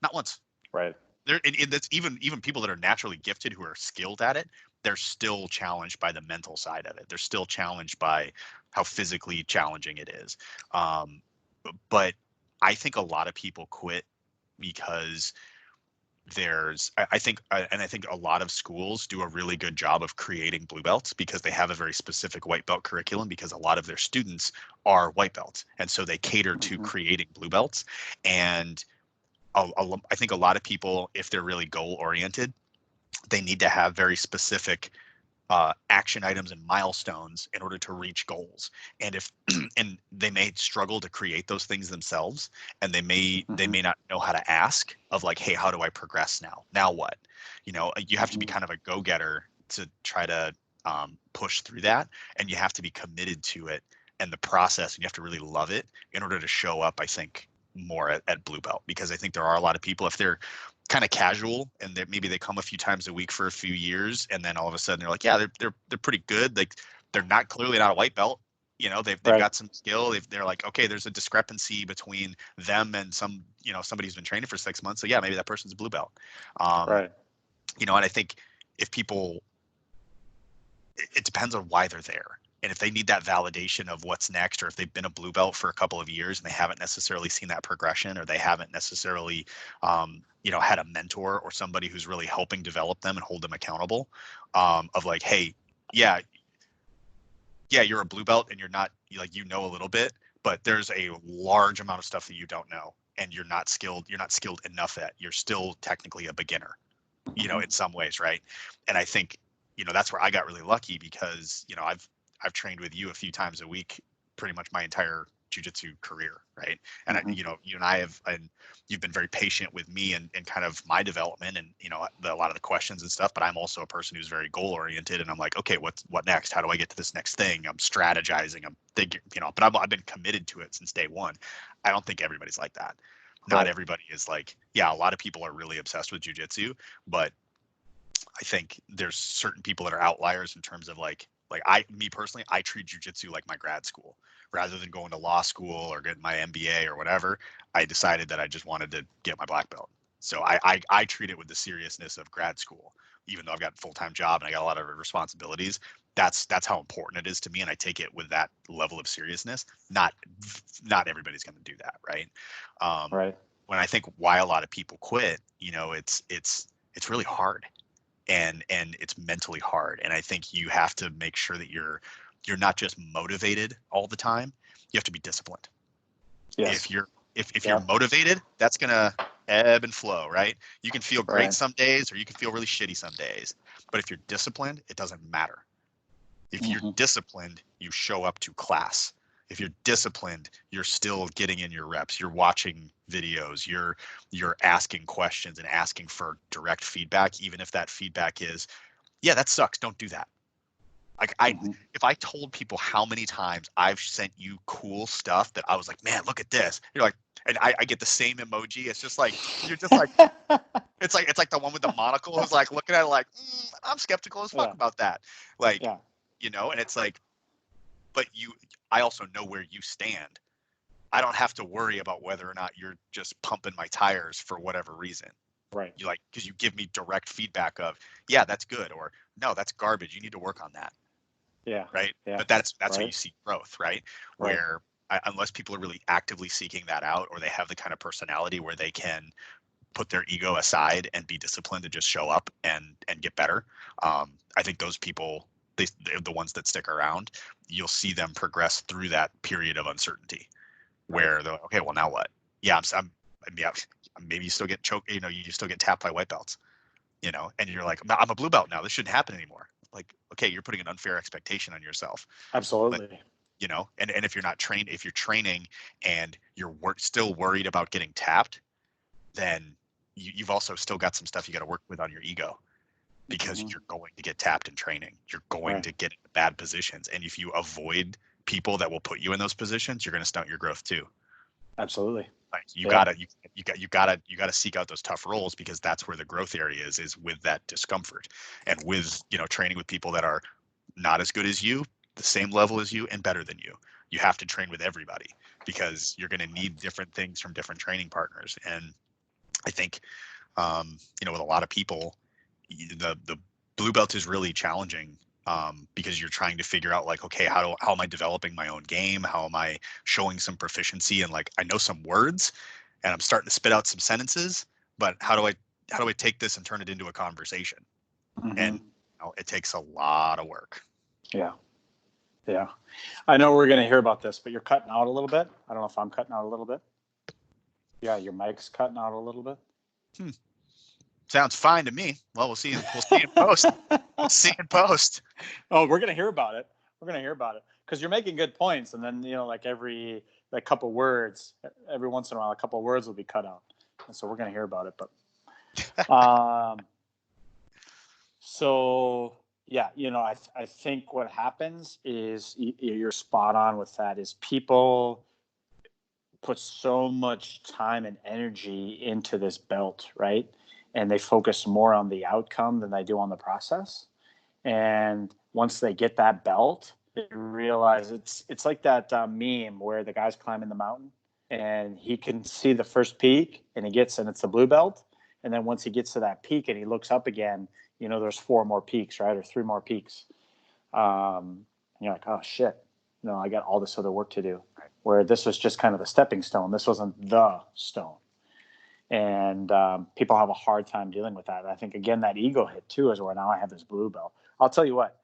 not once. Right. And that's even people that are naturally gifted who are skilled at it. They're still challenged by the mental side of it. They're still challenged by how physically challenging it is. Um, but I think a lot of people quit because I think and I think a lot of schools do a really good job of creating blue belts because they have a very specific white belt curriculum because a lot of their students are white belts, and so they cater to Hmm. creating blue belts. And I think a lot of people, if they're really goal oriented, they need to have very specific action items and milestones in order to reach goals. And if and they may struggle to create those things themselves, and they Hmm. may not know how to ask of like, hey, how do I progress now? Now what? You have to be Hmm. kind of a go-getter to try to push through that, and you have to be committed to it and the process, and you have to really love it in order to show up, I think, more at blue belt. Because I think there are a lot of people, if they're kind of casual and maybe they come a few times a week for a few years and then all of a sudden they're like, yeah, they're pretty good. Like they're not clearly not a white belt. They've Right. got some skill. They're like, okay, there's a discrepancy between them and somebody who's been training for 6 months. So yeah, maybe that person's a blue belt. Um, Right. and I think if people, it depends on why they're there. And if they need that validation of what's next, or if they've been a blue belt for a couple of years and they haven't necessarily seen that progression, or they haven't necessarily, had a mentor or somebody who's really helping develop them and hold them accountable, of like, hey, yeah, yeah, you're a blue belt and you're not like, a little bit, but there's a large amount of stuff that you don't know and you're not skilled enough at. You're still technically a beginner, Hmm. in some ways, right? And I think, that's where I got really lucky because, I've trained with you a few times a week, pretty much my entire jujitsu career, right? And Hmm. you and I have, and you've been very patient with me and kind of my development and a lot of the questions and stuff. But I'm also a person who's very goal oriented, and I'm like, okay, what next? How do I get to this next thing? I'm strategizing. I'm thinking, but I've been committed to it since day one. I don't think everybody's like that. Not Right. everybody is like, yeah, a lot of people are really obsessed with jujitsu, but I think there's certain people that are outliers in terms of like me personally, I treat jujitsu like my grad school. Rather than going to law school or getting my MBA or whatever, I decided that I just wanted to get my black belt. So I treat it with the seriousness of grad school, even though I've got a full-time job and I got a lot of responsibilities. That's how important it is to me, and I take it with that level of seriousness. Not everybody's going to do that, right? Um, Right. when I think why a lot of people quit, it's really hard and it's mentally hard. And I think you have to make sure that you're not just motivated all the time. You have to be disciplined. Yes. If you're Yep. motivated, that's gonna ebb and flow, right? You can feel great Right. some days or you can feel really shitty some days. But if you're disciplined, it doesn't matter. If you're Hmm. disciplined, you show up to class. If you're disciplined, you're still getting in your reps. You're watching videos. You're asking questions and asking for direct feedback, even if that feedback is, yeah, that sucks. Don't do that. Like Hmm. if I told people how many times I've sent you cool stuff that I was like, man, look at this. You're like, and I get the same emoji. It's just like you're just like it's like the one with the monocle who's like looking at it like, I'm skeptical as fuck Yeah. about that. Like, Yeah. and it's like, but I also know where you stand. I don't have to worry about whether or not you're just pumping my tires for whatever reason. Right. You like, because you give me direct feedback of, yeah, that's good, or no, that's garbage. You need to work on that. Yeah. right? Yeah. But that's how Right. you see growth, right? Right. Where unless people are really actively seeking that out, or they have the kind of personality where they can put their ego aside and be disciplined to just show up and get better. I think those people, they're the ones that stick around. You'll see them progress through that period of uncertainty, Right. where they're like, okay, well now what? Yeah, yeah, maybe you still get choked. You still get tapped by white belts. And you're like, I'm a blue belt now. This shouldn't happen anymore. Like, okay, you're putting an unfair expectation on yourself. But Absolutely. and if you're not trained, if you're training and you're still worried about getting tapped, then you've also still got some stuff you got to work with on your ego, because Mm-hmm. you're going to get tapped in training. You're going Right. to get into bad positions. And if you avoid people that will put you in those positions, you're going to stunt your growth too. Absolutely. Like Yeah. you gotta seek out those tough roles, because that's where the growth area is with that discomfort, and with training with people that are not as good as you, the same level as you, and better than you. You have to train with everybody, because you're going to need different things from different training partners. And I think with a lot of people, the blue belt is really challenging, because you're trying to figure out, like, okay, how am I developing my own game? How am I showing some proficiency? And like, I know some words, and I'm starting to spit out some sentences, but how do I take this and turn it into a conversation? And Mm-hmm. it takes a lot of work. Yeah. Yeah. I know we're going to hear about this, but you're cutting out a little bit. I don't know if I'm cutting out a little bit. Yeah, your mic's cutting out a little bit. Hmm. Sounds fine to me. Well, we'll see. We'll see in post. We'll see in post. Oh, we're gonna hear about it. We're gonna hear about it because you're making good points, and then like every couple words, every once in a while, a couple words will be cut out, and so we're gonna hear about it. But so yeah, I think what happens is you're spot on with that. Is people put so much time and energy into this belt, right? And they focus more on the outcome than they do on the process. And once they get that belt, they realize it's like that meme where the guy's climbing the mountain and he can see the first peak and it's a blue belt. And then once he gets to that peak and he looks up again, there's 4 more peaks, right? Or 3 more peaks. And you're like, oh shit, I got all this other work to do. Where this was just kind of the stepping stone. This wasn't the stone. And people have a hard time dealing with that. And I think, again, that ego hit too is where now I have this blue belt. I'll tell you what,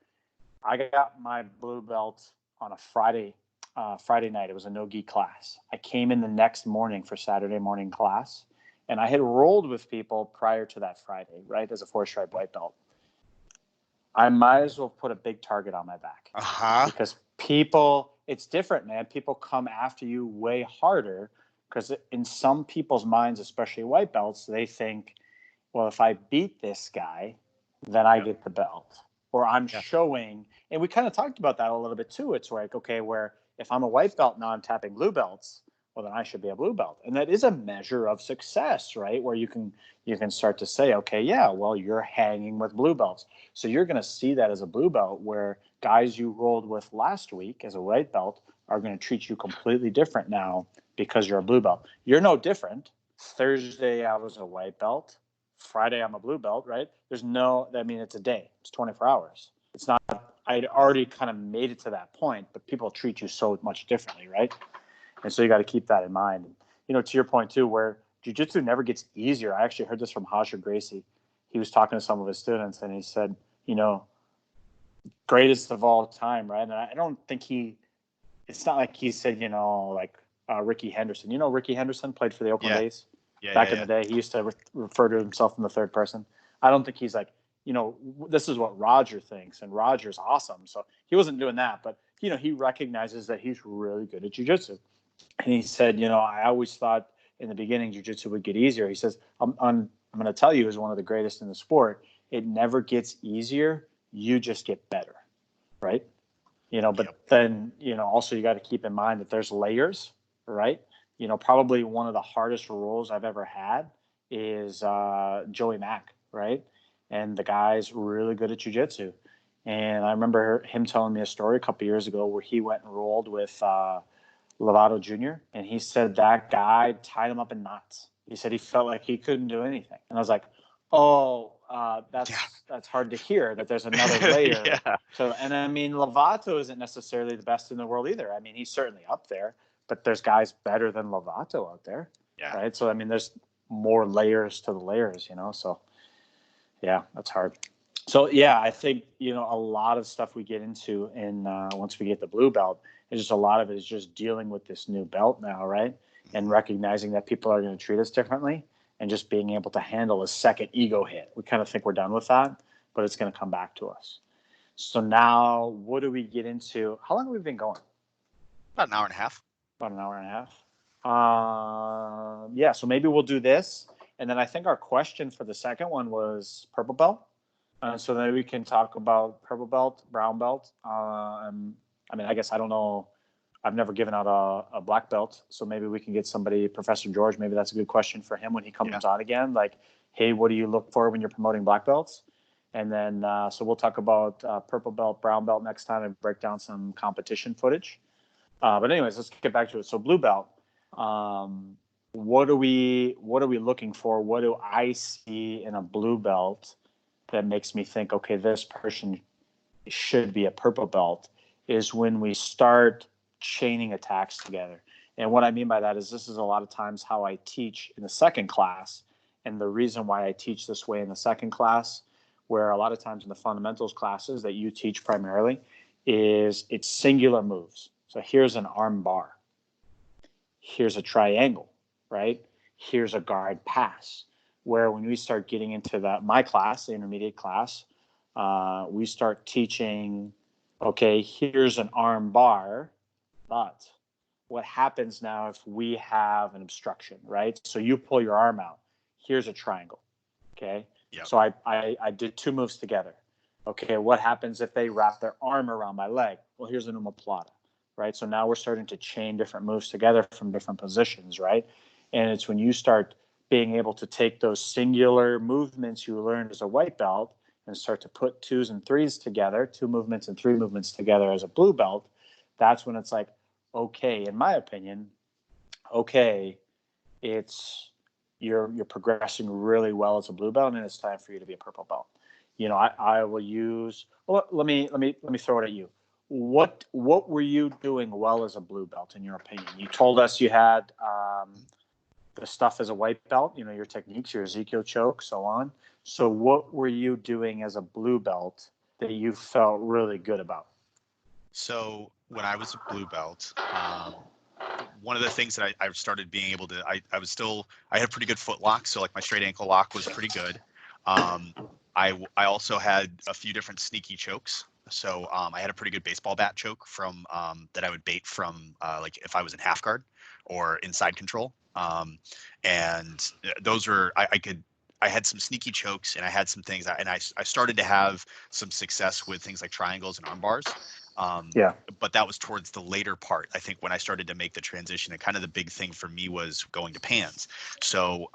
I got my blue belt on a Friday night. It was a no-gi class. I came in the next morning for Saturday morning class, and I had rolled with people prior to that Friday, right, as a 4-stripe white belt. I might as well put a big target on my back. Because it's different, man. People come after you way harder because in some people's minds, especially white belts, they think, well, if I beat this guy, then I get the belt. Or I'm showing, and we kind of talked about that a little bit too. It's like, okay, where if I'm a white belt now I'm tapping blue belts, well, then I should be a blue belt. And that is a measure of success, right? Where you can start to say, okay, yeah, well, you're hanging with blue belts. So you're going to see that as a blue belt, where guys you rolled with last week as a white belt are going to treat you completely different now because you're a blue belt. You're no different. Thursday I was a white belt. Friday I'm a blue belt, right? It's a day. It's 24 hours. It's not, I'd already kind of made it to that point, but people treat you so much differently, right? And so you got to keep that in mind. To your point too, where jiu-jitsu never gets easier. I actually heard this from Hasher Gracie. He was talking to some of his students and he said, greatest of all time, right? And I don't think it's not like he said, like Ricky Henderson. Ricky Henderson played for the Oakland A's back in the day. He used to refer to himself in the third person. I don't think he's like, this is what Roger thinks, and Roger's awesome. So he wasn't doing that, but he recognizes that he's really good at jiu-jitsu. And he said, I always thought in the beginning jiu-jitsu would get easier. He says, I'm going to tell you, as one of the greatest in the sport, it never gets easier. You just get better, right? But then, also you got to keep in mind that there's layers, right? Probably one of the hardest roles I've ever had is Joey Mack, right? And the guy's really good at jiu-jitsu. And I remember him telling me a story a couple years ago where he went and rolled with Lovato Jr. And he said that guy tied him up in knots. He said he felt like he couldn't do anything. And I was like, oh, Yeah. that's hard to hear that there's another layer. Yeah. So, and I mean, Lovato isn't necessarily the best in the world either. I mean, he's certainly up there, but there's guys better than Lovato out there, Yeah. right? So, I mean, there's more layers to the layers, So, yeah, that's hard. So, yeah, I think a lot of stuff we get into, and once we get the blue belt, is just a lot of it is just dealing with this new belt now, right? And recognizing that people are going to treat us differently, and just being able to handle a second ego hit. We kind of think we're done with that, but it's going to come back to us. So now, what do we get into? How long have we been going? About an hour and a half. About an hour and a half. Yeah, so maybe we'll do this. And then I think our question for the second one was purple belt. So then we can talk about purple belt, brown belt. I mean, I guess I don't know. I've never given out a black belt. So maybe we can get somebody, Professor George, maybe that's a good question for him when he comes on again. Like, hey, what do you look for when you're promoting black belts? And then, so we'll talk about purple belt, brown belt next time and break down some competition footage. But anyways, let's get back to it. So blue belt, what are we looking for? What do I see in a blue belt that makes me think, okay, this person should be a purple belt? Is when we start chaining attacks together. And what I mean by that is this is a lot of times how I teach in the second class. And the reason why I teach this way in the second class, where a lot of times in the fundamentals classes that you teach primarily, is it's singular moves. So here's an arm bar. Here's a triangle, right? Here's a guard pass. Where when we start getting into my class, the intermediate class, we start teaching, okay, here's an arm bar, but what happens now if we have an obstruction, right? So you pull your arm out. Here's a triangle, okay? Yep. So I did two moves together. Okay, what happens if they wrap their arm around my leg? Well, here's an omoplata, right? So now we're starting to chain different moves together from different positions, right? And it's when you start being able to take those singular movements you learned as a white belt and start to put twos and threes together, two movements and three movements together as a blue belt, that's when it's like, okay, in my opinion, okay, you're progressing really well as a blue belt, and it's time for you to be a purple belt. I will use. Well, let me throw it at you. What were you doing well as a blue belt in your opinion? You told us you had the stuff as a white belt. Your techniques, your Ezekiel choke, so on. So what were you doing as a blue belt that you felt really good about? So when I was a blue belt, one of the things that I started being able to, I had a pretty good foot lock. So like my straight ankle lock was pretty good. I also had a few different sneaky chokes. So I had a pretty good baseball bat choke from that I would bait from like if I was in half guard or inside control. And those were, I had some sneaky chokes and I had some things and I started to have some success with things like triangles and arm bars. Yeah. But that was towards the later part. I think when I started to make the transition, and kind of the big thing for me was going to Pans. So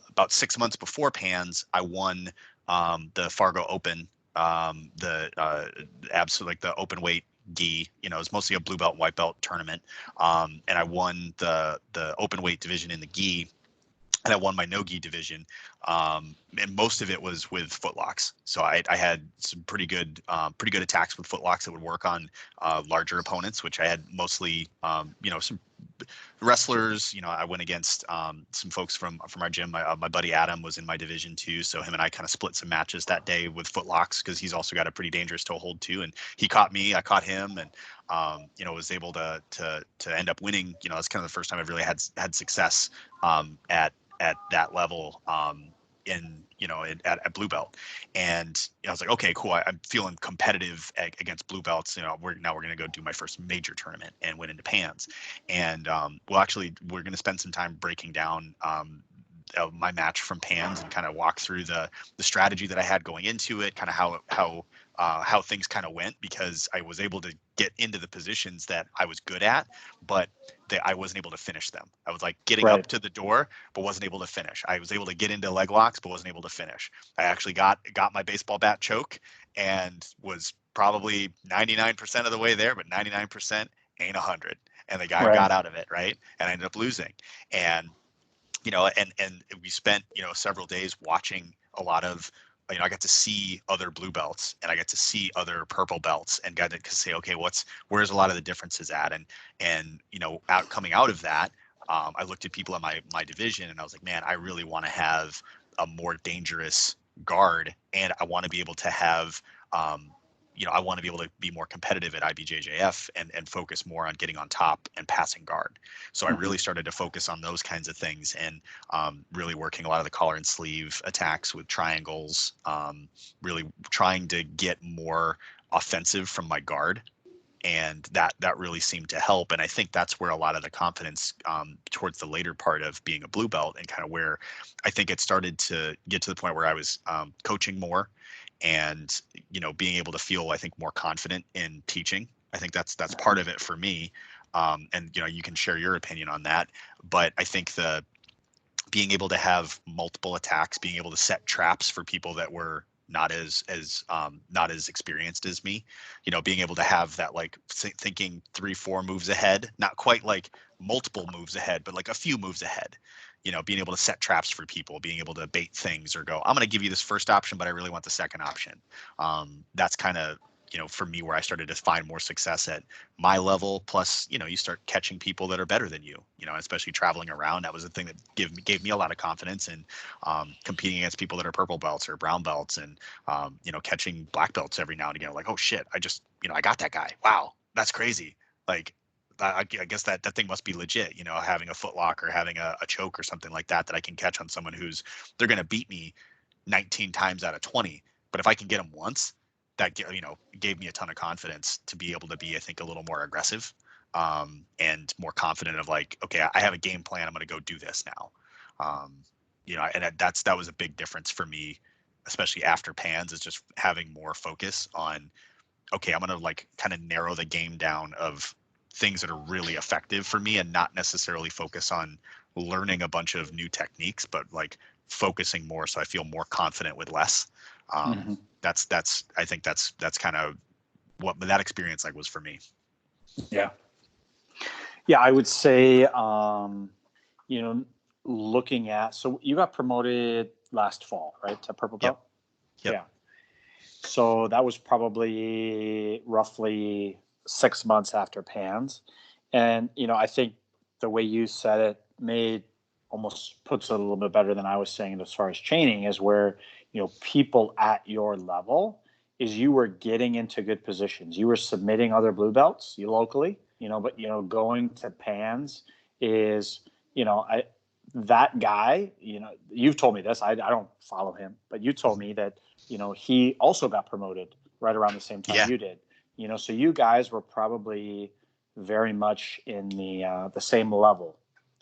about 6 months before Pans, I won the Fargo Open, absolutely like the open weight gi. It was mostly a blue belt, white belt tournament, and I won the open weight division in the gi. And I won my no-gi division, and most of it was with footlocks. So I had some pretty good attacks with footlocks that would work on larger opponents, which I had mostly, some wrestlers. I went against some folks from our gym. My buddy Adam was in my division too, so him and I kind of split some matches that day with footlocks because he's also got a pretty dangerous toe hold too. And he caught me, I caught him, and was able to end up winning. That's kind of the first time I've really had success at that level at blue belt. And I was like, okay, cool. I'm feeling competitive against blue belts. We're going to go do my first major tournament and win into Pans. And we're going to spend some time breaking down my match from Pans and kind of walk through the strategy that I had going into it, kind of how things kind of went, because I was able to get into the positions that I was good at, but I wasn't able to finish them. I was like getting up to the door, but wasn't able to finish. I was able to get into leg locks, but wasn't able to finish. I actually got my baseball bat choke and was probably 99% of the way there, but 99% ain't 100. And the guy got out of it, right? And I ended up losing. And and we spent several days watching a lot of I got to see other blue belts and I got to see other purple belts and got to say, okay, where's a lot of the differences at? And coming out of that, I looked at people in my division and I was like, man, I really want to have a more dangerous guard, and I want to be able to have, I want to be able to be more competitive at IBJJF and focus more on getting on top and passing guard. So I really started to focus on those kinds of things and really working a lot of the collar and sleeve attacks with triangles, really trying to get more offensive from my guard. And that really seemed to help. And I think that's where a lot of the confidence towards the later part of being a blue belt, and kind of where I think it started to get to the point where I was coaching more and, being able to feel, I think, more confident in teaching. I think that's part of it for me. And, you can share your opinion on that. But I think being able to have multiple attacks, being able to set traps for people that were not as experienced as me, being able to have that, like, thinking 3-4 moves ahead, not quite like multiple moves ahead, but like a few moves ahead, being able to set traps for people, being able to bait things or go, I'm going to give you this first option, but I really want the second option. That's kind of, for me, where I started to find more success at my level. Plus, you start catching people that are better than you, especially traveling around. That was the thing that gave me a lot of confidence in competing against people that are purple belts or brown belts, and, catching black belts every now and again. Like, oh shit, I got that guy. Wow, that's crazy. Like, I guess that thing must be legit, having a foot lock or having a choke or something like that I can catch on someone they're going to beat me 19 times out of 20. But if I can get them once, that gave me a ton of confidence to be able to be, I think, a little more aggressive, and more confident of, like, okay, I have a game plan. I'm going to go do this now. And that was a big difference for me, especially after Pans, is just having more focus on, okay, I'm going to, like, kind of narrow the game down of things that are really effective for me, and not necessarily focus on learning a bunch of new techniques, but like focusing more so I feel more confident with less. That's I think that's kind of what that experience like was for me. Yeah, I would say, looking at, so you got promoted last fall, right, to purple belt? Yep. Yeah. So that was probably roughly 6 months after Pans. And, I think the way you said it almost puts it a little bit better than I was saying as far as chaining, is where, people at your level, is you were getting into good positions. You were submitting other blue belts, locally, but, going to Pans is, that guy, you've told me this, I don't follow him, but you told me that, he also got promoted right around the same time you did, so you guys were probably very much in the same level,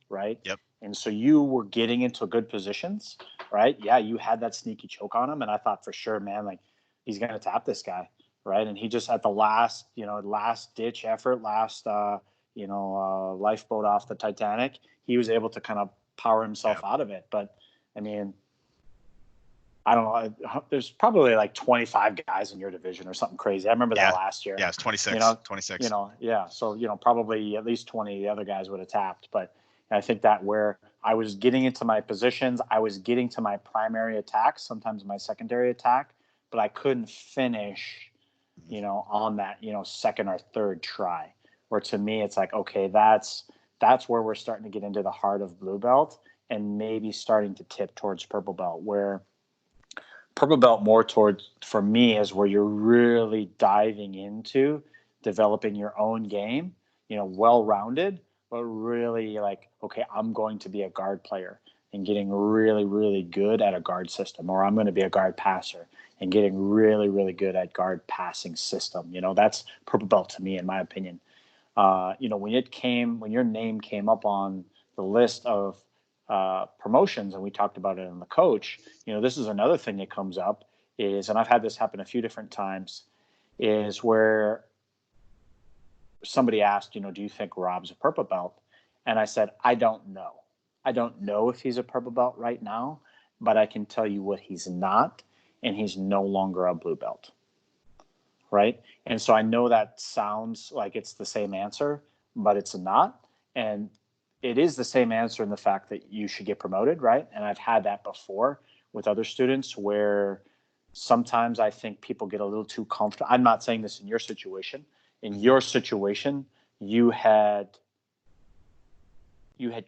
right? Yep. And so you were getting into good positions, right? Yeah, you had that sneaky choke on him, and I thought for sure, man, like, he's going to tap this guy, right? And he just, at the last ditch effort, lifeboat off the Titanic, he was able to kind of power himself out of it. But I mean, I don't know. There's probably like 25 guys in your division or something crazy. I remember that last year. Yeah, it's 26. 26. Yeah. So, probably at least 20 of the other guys would have tapped. But I think that where I was getting into my positions, I was getting to my primary attack, sometimes my secondary attack, but I couldn't finish, on that, second or third try. Where to me, it's like, okay, that's where we're starting to get into the heart of blue belt, and maybe starting to tip towards purple belt, where purple belt more towards, for me, is where you're really diving into developing your own game, well-rounded, but really like, okay, I'm going to be a guard player and getting really, really good at a guard system, or I'm going to be a guard passer and getting really, really good at guard passing system. That's purple belt to me, in my opinion. When your name came up on the list of promotions, and we talked about it in the coach, this is another thing that comes up is, and I've had this happen a few different times, is where somebody asked, do you think Rob's a purple belt? And I said, I don't know. I don't know if he's a purple belt right now, but I can tell you what he's not, and he's no longer a blue belt. Right. And so I know that sounds like it's the same answer, but it's not. And it is the same answer in the fact that you should get promoted. Right. And I've had that before with other students where Sometimes I think people get a little too comfortable. I'm not saying this in your situation. In Mhm. your situation, you had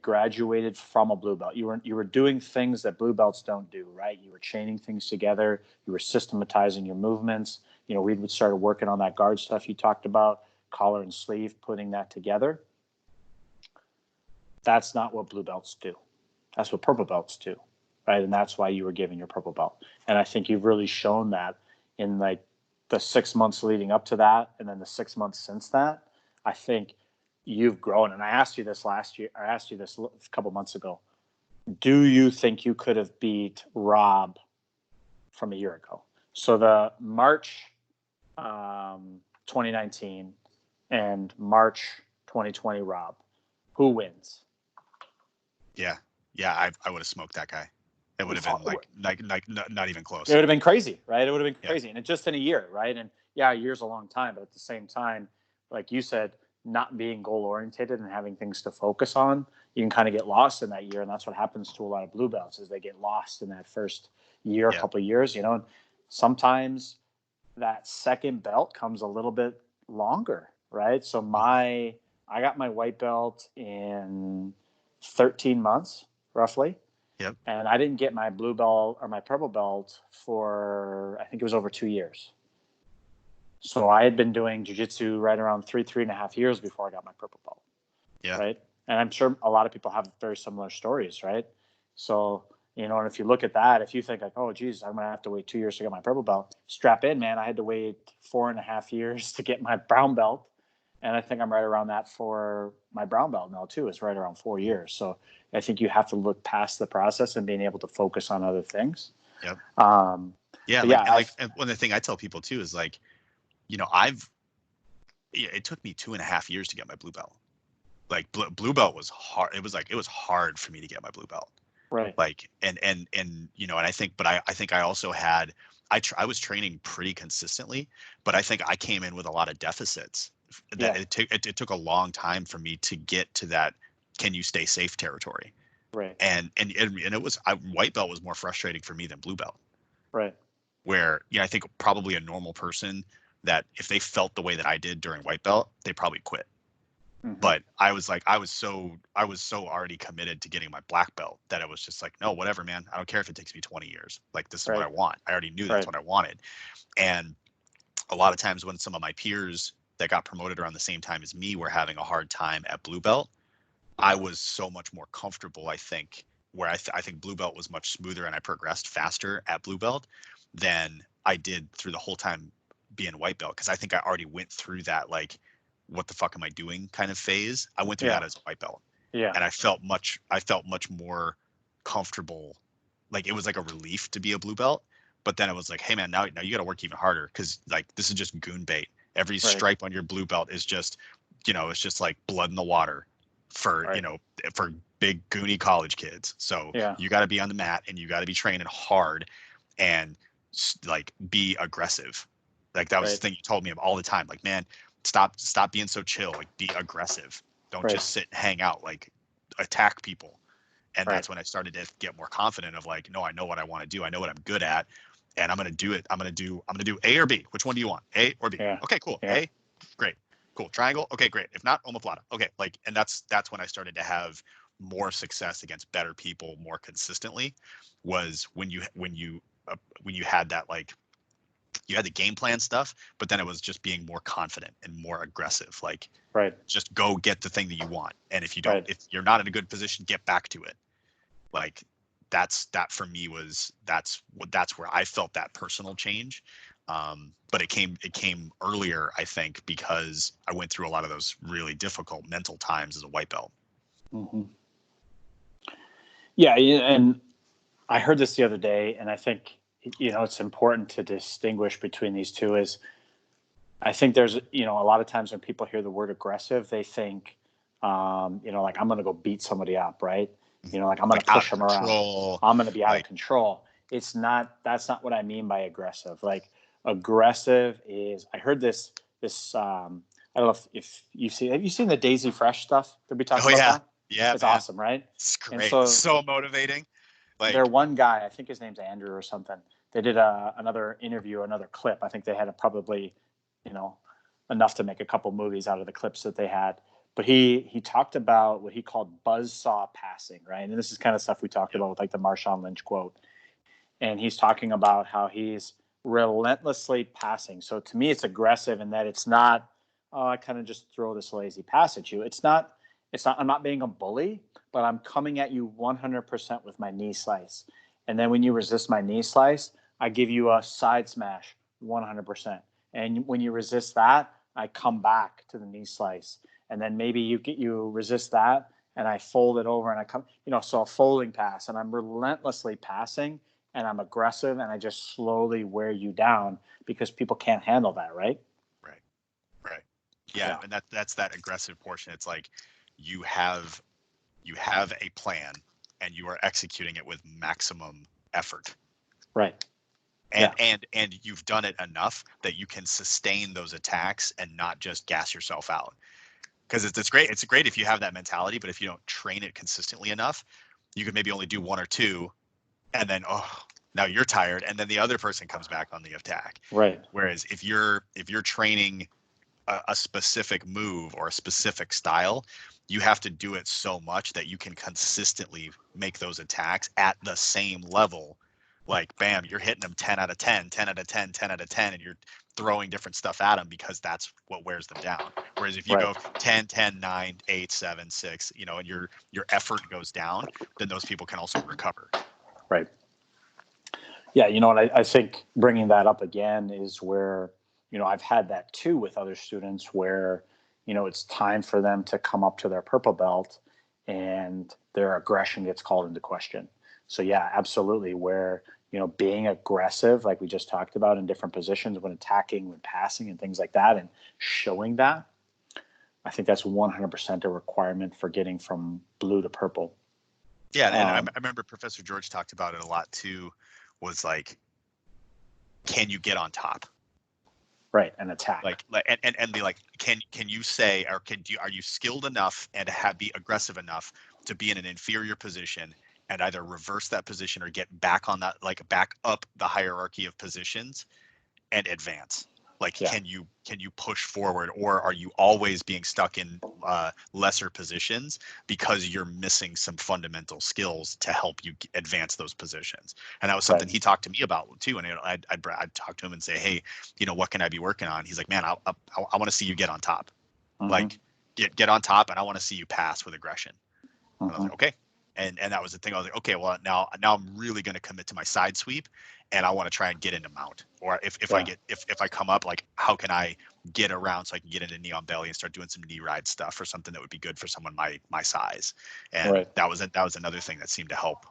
graduated from a blue belt. You were doing things that blue belts don't do, right? You were chaining things together. You were systematizing your movements. We would start working on that guard stuff you talked about, collar and sleeve, putting that together. That's not what blue belts do. That's what purple belts do, right? And that's why you were given your purple belt. And I think you've really shown that in like the 6 months leading up to that, and then the 6 months since that. I think you've grown. And I asked you this last year. I asked you this a couple months ago. Do you think you could have beat Rob from a year ago? So the March 2019 and March 2020 Rob, who wins? Yeah. Yeah. I would have smoked that guy. It would have been like not even close. It would have been crazy, right? It would have been Yeah. crazy. And just in a year, right? And yeah, a year's a long time, but at the same time, like you said, not being goal oriented and having things to focus on, you can kind of get lost in that year. And that's what happens to a lot of blue belts is they get lost in that first year, Yeah. couple of years, and sometimes that second belt comes a little bit longer, right? So Mhm. I got my white belt in 13 months, roughly. Yep. And I didn't get my blue belt or my purple belt for, I think it was over 2 years. So I had been doing jujitsu right around 3.5 years before I got my purple belt, Yeah. right? And I'm sure a lot of people have very similar stories, right? So, and if you look at that, if you think like, oh, geez, I'm going to have to wait 2 years to get my purple belt, strap in, man. I had to wait 4.5 years to get my brown belt. And I think I'm right around that for my brown belt now, too. It's right around 4 years. So I think you have to look past the process and being able to focus on other things. Yep. Um, Yeah. but Like, yeah, and one of the thing I tell people too is like, it took me 2.5 years to get my blue belt. Like blue belt was hard. It was hard for me to get my blue belt. right. Like, and I think, but I think I also had, I was training pretty consistently, but I think I came in with a lot of deficits that Yeah, it took a long time for me to get to that, can you stay safe territory. right, And it was, white belt was more frustrating for me than blue belt, right. where, I think probably a normal person that if they felt the way that I did during white belt, they probably quit. Mm-hmm. But I was so already committed to getting my black belt that it was just like, no, whatever, man. I don't care if it takes me 20 years. Like, this is what Right, I want. I already knew that's right, what I wanted. And a lot of times when some of my peers that got promoted around the same time as me were having a hard time at blue belt, I was so much more comfortable, I think, where I think blue belt was much smoother and I progressed faster at blue belt than I did through the whole time being white belt. Cause I think I already went through that, like, what the fuck am I doing kind of phase. I went through yeah, that as a white belt, yeah, and I felt much more comfortable. Like, it was like a relief to be a blue belt. But then it was like, hey man, now you got to work even harder, because like this is just goon bait. Every right, stripe on your blue belt is just, it's just like blood in the water for right, for big goony college kids. So yeah, you got to be on the mat and you got to be training hard and like be aggressive. Like, that was right, the thing you told me all the time. Like, man, stop being so chill. Like, be aggressive. Don't right, just sit and hang out. Like, attack people. And right, that's when I started to get more confident of like, no, I know what I want to do. I know what I'm good at, and I'm gonna do it. I'm gonna do A or B. Which one do you want? A or B? yeah, Okay, cool. yeah, A, great. Cool. Triangle. Okay, great. If not, omoplata. Okay, like, and that's when I started to have more success against better people more consistently. Was when you had that, like, you had the game plan stuff, but then it was just being more confident and more aggressive. Like, right, just go get the thing that you want, and right. if you're not in a good position, get back to it. Like, that for me was, that's where I felt that personal change. But it came earlier, I think, because I went through a lot of those really difficult mental times as a white belt. Mm-hmm. Yeah, and I heard this the other day, and I think it's important to distinguish between these two. Is I think there's a lot of times when people hear the word aggressive, they think, like I'm going to go beat somebody up, right? Like I'm going Like, to out push of them around. control. I'm going to be out of Like, control. It's not. That's not what I mean by aggressive. Like aggressive is. I heard this. I don't know if you've seen. Have you seen the Daisy Fresh stuff? Did we talk oh about yeah, that? yeah, It's man, awesome, right? it's And great. It's so so motivating. there Like, one guy, I think his name's Andrew or something. they did another interview, another clip. I think they had probably, enough to make a couple movies out of the clips that they had. But he talked about what he called buzzsaw passing, right? And this is kind of stuff we talked about with like the Marshawn Lynch quote. And he's talking about how he's relentlessly passing. So to me, it's aggressive in that it's not, oh, I kind of just throw this lazy pass at you. It's not, I'm not being a bully, but I'm coming at you 100% with my knee slice. And then when you resist my knee slice, I give you a side smash 100%. And when you resist that, I come back to the knee slice. And then maybe you resist that and I fold it over and I come, so a folding pass, and I'm relentlessly passing and I'm aggressive and I just slowly wear you down because people can't handle that, right? Right. Yeah. And that's that aggressive portion. It's like you have a plan and you are executing it with maximum effort. Right. And you've done it enough that you can sustain those attacks and not just gas yourself out. Because it's great. It's great if you have that mentality, but if you don't train it consistently enough, you could maybe only do one or two, and then now you're tired, and then the other person comes back on the attack. Right. Whereas if you're training a specific move or a specific style, you have to do it so much that you can consistently make those attacks at the same level. Like, bam, you're hitting them 10 out of 10, 10 out of 10, 10 out of 10, and you're throwing different stuff at them because that's what wears them down. Whereas if you go 10, 10, 9, 8, 7, 6, and your effort goes down, then those people can also recover. Right. Yeah, and I think bringing that up again is where, I've had that too with other students where, it's time for them to come up to their purple belt and their aggression gets called into question. So yeah, absolutely. Where, being aggressive, like we just talked about in different positions when attacking, when passing and things like that, and showing that, I think that's 100% a requirement for getting from blue to purple. Yeah. And I remember Professor George talked about it a lot too, was like, can you get on top? Right. An attack. And be like, can you say, or are you skilled enough and be aggressive enough to be in an inferior position and either reverse that position or get back on that, like back up the hierarchy of positions and advance? Like, can you push forward, or are you always being stuck in lesser positions because you're missing some fundamental skills to help you advance those positions? And that was something he talked to me about too. And I'd talk to him and say, hey, what can I be working on? He's like, man, I want to see you get on top. Mm-hmm. Like get on top, and I want to see you pass with aggression. Mm-hmm. And I was like, okay. And that was the thing. I was like, okay, well now I'm really going to commit to my side sweep, and I want to try and get into mount. Or if I come up, like, how can I get around so I can get into knee on belly and start doing some knee ride stuff, or something that would be good for someone my size. And that was another thing that seemed to help,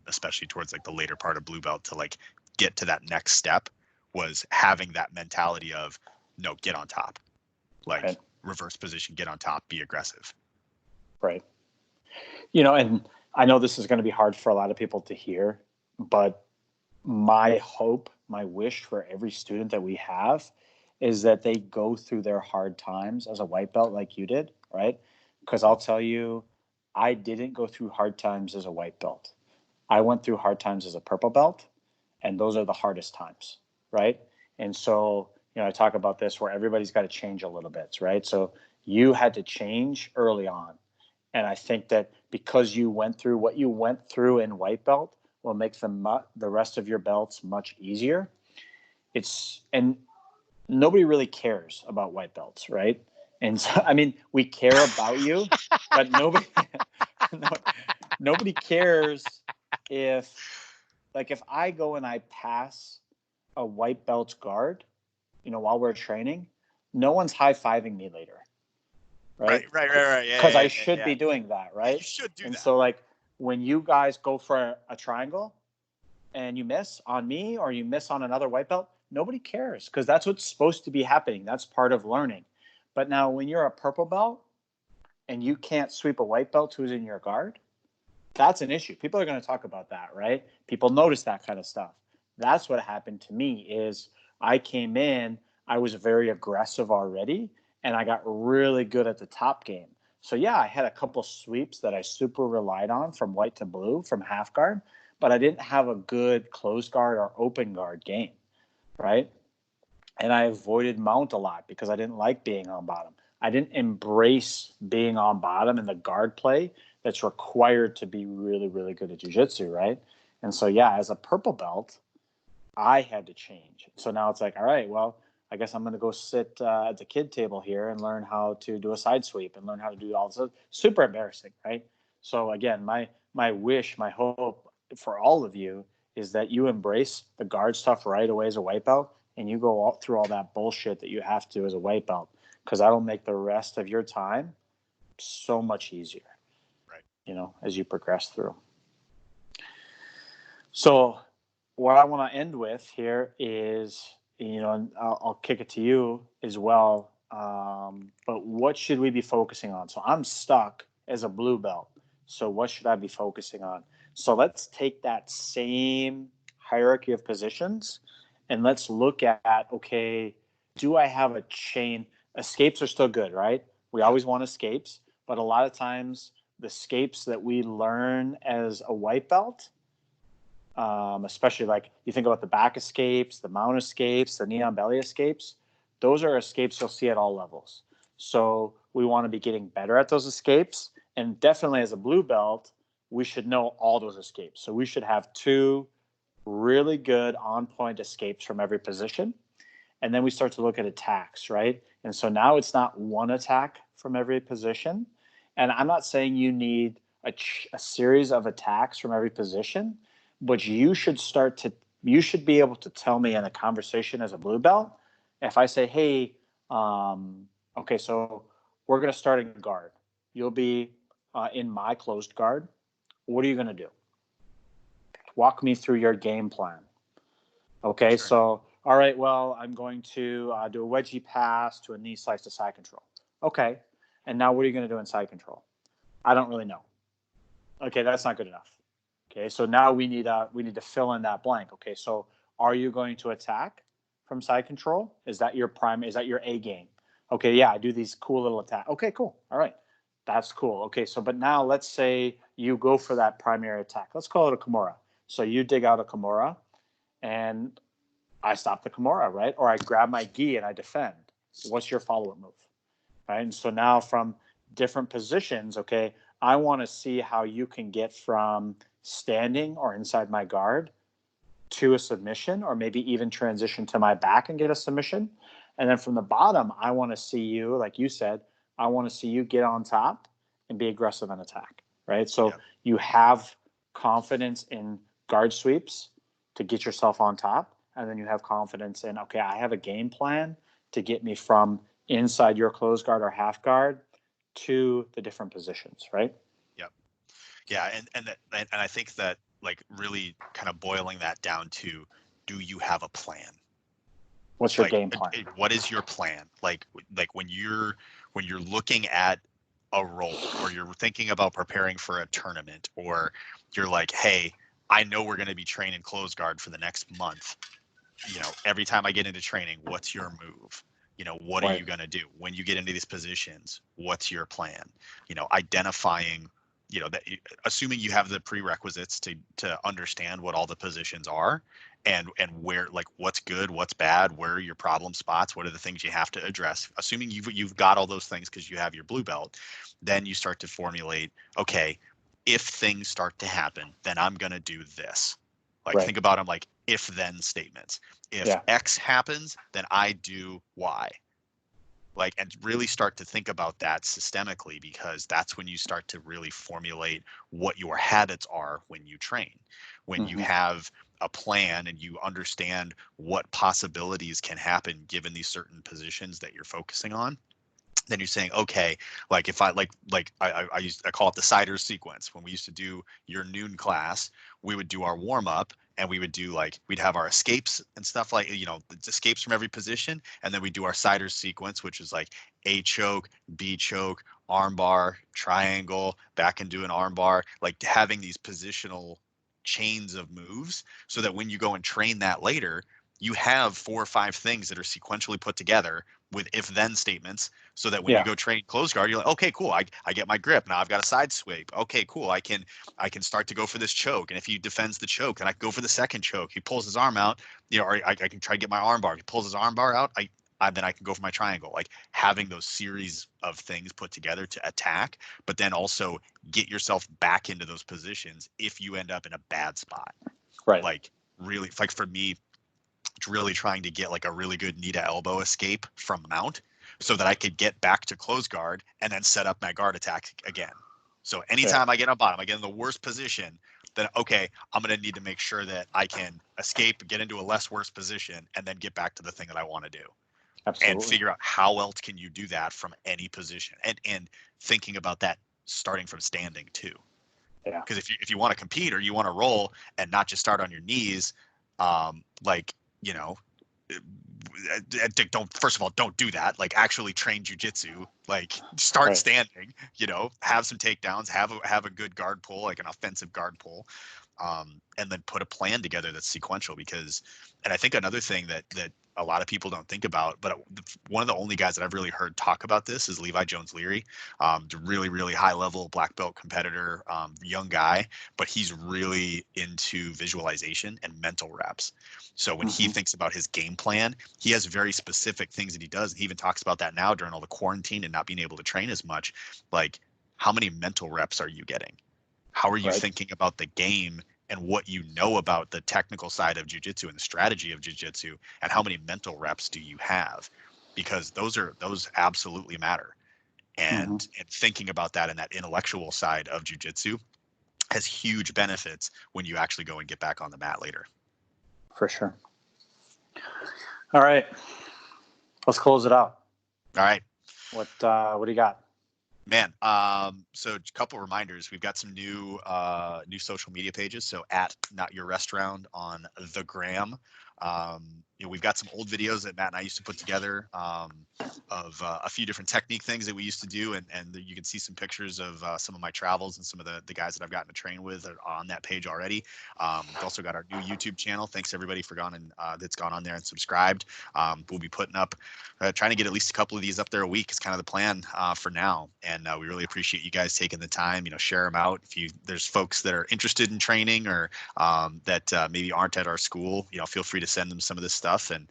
especially towards like the later part of blue belt, to like get to that next step, was having that mentality of, no, get on top, like reverse position, get on top, be aggressive. Right. And I know this is going to be hard for a lot of people to hear, but my hope, my wish for every student that we have is that they go through their hard times as a white belt like you did, right? Because I'll tell you, I didn't go through hard times as a white belt. I went through hard times as a purple belt, and those are the hardest times, right? And so, I talk about this where everybody's got to change a little bit, right? So you had to change early on. And I think that because you went through what you went through in white belt will make the rest of your belts much easier. And nobody really cares about white belts, right? And so, I mean, we care about you, but nobody cares if I go and I pass a white belt's guard, while we're training, no one's high-fiving me later. Right. Yeah. Because I should be doing that, right? You should do that. And so, like, when you guys go for a triangle and you miss on me or you miss on another white belt, nobody cares, because that's what's supposed to be happening. That's part of learning. But now when you're a purple belt and you can't sweep a white belt who's in your guard, that's an issue. People are going to talk about that, right? People notice that kind of stuff. That's what happened to me. Is I came in, I was very aggressive already, and I got really good at the top game. So yeah, I had a couple sweeps that I super relied on from white to blue, from half guard, but I didn't have a good closed guard or open guard game, right? And I avoided mount a lot because I didn't like being on bottom. I didn't embrace being on bottom in the guard play that's required to be really, really good at jiu-jitsu, right? And so, yeah, as a purple belt, I had to change. So now it's like, all right, well, I guess I'm going to go sit at the kid table here and learn how to do a side sweep and learn how to do all this. Super embarrassing, right? So again, my wish, my hope for all of you is that you embrace the guard stuff right away as a white belt, and you go all through all that bullshit that you have to as a white belt, because that'll make the rest of your time so much easier, Right. as you progress through. So what I want to end with here is, and I'll kick it to you as well. But what should we be focusing on? So I'm stuck as a blue belt. So what should I be focusing on? So let's take that same hierarchy of positions and let's look at, okay, do I have a chain? Escapes are still good, right? We always want escapes, but a lot of times the escapes that we learn as a white belt, especially like you think about the back escapes, the mount escapes, the knee on belly escapes, those are escapes you'll see at all levels. So we want to be getting better at those escapes. And definitely as a blue belt, we should know all those escapes. So we should have 2 really good on point escapes from every position. And then we start to look at attacks, right? And so now it's not one attack from every position. And I'm not saying you need a series of attacks from every position, but you should be able to tell me in a conversation as a blue belt, if I say, hey, okay, so we're going to start in guard. You'll be in my closed guard. What are you going to do? Walk me through your game plan. Okay, Sure. so, all right, well, I'm going to do a wedgie pass to a knee slice to side control. Okay, and now what are you going to do in side control? I don't really know. Okay, that's not good enough. Okay, so now we need to fill in that blank. Okay, so are you going to attack from side control? Is that your A game? Okay, yeah, I do these cool little attacks. Okay, cool. All right, that's cool. Okay, so but now let's say you go for that primary attack. Let's call it a Kimura. So you dig out a Kimura, and I stop the Kimura, right? Or I grab my gi and I defend. What's your follow-up move? Right, and so now from different positions, okay, I want to see how you can get from standing or inside my guard to a submission, or maybe even transition to my back and get a submission. And then from the bottom, I want to see you, like you said, I want to see you get on top and be aggressive and attack, right? So Yep. you have confidence in guard sweeps to get yourself on top. And then you have confidence in, okay, I have a game plan to get me from inside your closed guard or half guard to the different positions, right? Yep. Yeah, and I think that like really kind of boiling that down to, do you have a plan? What's your Like, game plan? what is your plan? Like when you're looking at a role, or you're thinking about preparing for a tournament, or you're like, hey, I know we're going to be training closed guard for the next month. Every time I get into training, what's your move? What are Right. you going to do when you get into these positions? What's your plan? Identifying, that assuming you have the prerequisites to understand what all the positions are, and where, like, what's good, what's bad, where are your problem spots, what are the things you have to address. Assuming you've got all those things because you have your blue belt, then you start to formulate, okay, if things start to happen, then I'm going to do this. Like, Right. think about them like if then statements. If Yeah. X happens, then I do Y. Like, and really start to think about that systemically, because that's when you start to really formulate what your habits are when you train. When you Mm-hmm. have a plan and you understand what possibilities can happen given these certain positions that you're focusing on, then you're saying, okay, like if I call it the Siders sequence. When we used to do your noon class, we would do our warm up, and we would do, like, we'd have our escapes and stuff, like, the escapes from every position, and then we do our Siders sequence, which is like A choke, B choke, arm bar, triangle, back into an arm bar, like having these positional chains of moves, so that when you go and train that later, you have 4 or 5 things that are sequentially put together with if-then statements, so that when you go train close guard, you're like, okay, cool. I get my grip. Now I've got a side sweep. Okay, cool. I can start to go for this choke. And if he defends the choke, then I can go for the second choke. He pulls his arm out, or I can try to get my arm bar. If he pulls his arm bar out, then I can go for my triangle. Like having those series of things put together to attack, but then also get yourself back into those positions if you end up in a bad spot. Right. Like really, like for me, really trying to get like a really good knee to elbow escape from mount so that I could get back to close guard and then set up my guard attack again. So anytime I get on bottom, I get in the worst position, then okay, I'm going to need to make sure that I can escape, get into a less worse position, and then get back to the thing that I want to do. Absolutely. And figure out how else can you do that from any position, and thinking about that starting from standing too. Yeah. Because if you want to compete or you want to roll and not just start on your knees, like, you know, first of all, don't do that. Like actually train jujitsu, like start standing, you know, have some takedowns, have a good guard pull, like an offensive guard pull. And then put a plan together that's sequential, because, and I think another thing that a lot of people don't think about, but one of the only guys that I've really heard talk about this is Levi Jones-Leary, really, really high level black belt competitor, young guy, but he's really into visualization and mental reps. So when he thinks about his game plan, he has very specific things that he does. And he even talks about that now during all the quarantine and not being able to train as much. Like, how many mental reps are you getting? How are you thinking about the game and what you know about the technical side of jiu-jitsu and the strategy of jiu-jitsu, and how many mental reps do you have? Because those absolutely matter. And thinking about that and that intellectual side of jiu-jitsu has huge benefits when you actually go and get back on the mat later. For sure. All right. Let's close it out. All right. What do you got? Man, so a couple reminders. We've got some new social media pages. So at Not Your Restaurant on the gram. You know, we've got some old videos that Matt and I used to put together of a few different technique things that we used to do, and you can see some pictures of some of my travels and some of the guys that I've gotten to train with are on that page already. We've also got our new YouTube channel. Thanks everybody for that's gone on there and subscribed. We'll be putting up, trying to get at least a couple of these up there a week is kind of the plan for now. And we really appreciate you guys taking the time, you know, share them out. If there's folks that are interested in training or that maybe aren't at our school, you know, feel free to send them some of this stuff and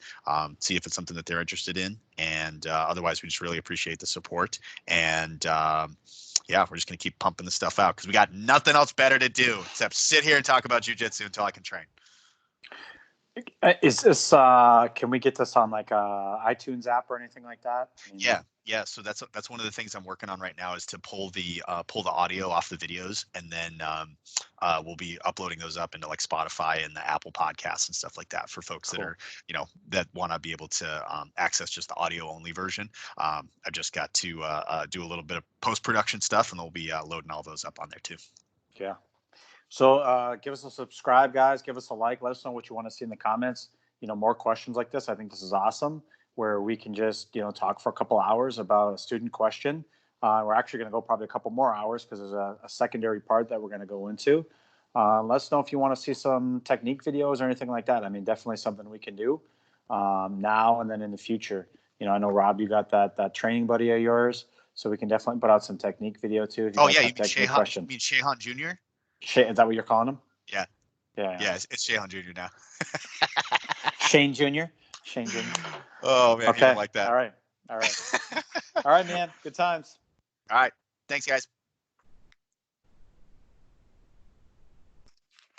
see if it's something that they're interested in. And otherwise, we just really appreciate the support. And yeah, we're just going to keep pumping the stuff out because we got nothing else better to do except sit here and talk about jiu-jitsu until I can train. Is this can we get this on like a iTunes app or anything like that? Yeah. So that's one of the things I'm working on right now is to pull the audio off the videos, and then we'll be uploading those up into like Spotify and the Apple Podcasts and stuff like that for folks that are, you know, that want to be able to access just the audio only version. I've just got to do a little bit of post-production stuff, and we'll be loading all those up on there too. Yeah. So give us a subscribe, guys. Give us a like. Let us know what you want to see in the comments. You know, more questions like this. I think this is awesome, where we can just, you know, talk for a couple hours about a student question. We're actually going to go probably a couple more hours because there's a secondary part that we're going to go into. Let us know if you want to see some technique videos or anything like that. I mean, definitely something we can do now and then in the future. You know, I know, Rob, you got that training buddy of yours, so we can definitely put out some technique video too. If you mean Shehan Jr.? Is that what you're calling him? Yeah. It's Shehan Jr. now. Shane Jr. Oh man, okay. you don't like that. All right, man. Good times. All right, thanks guys.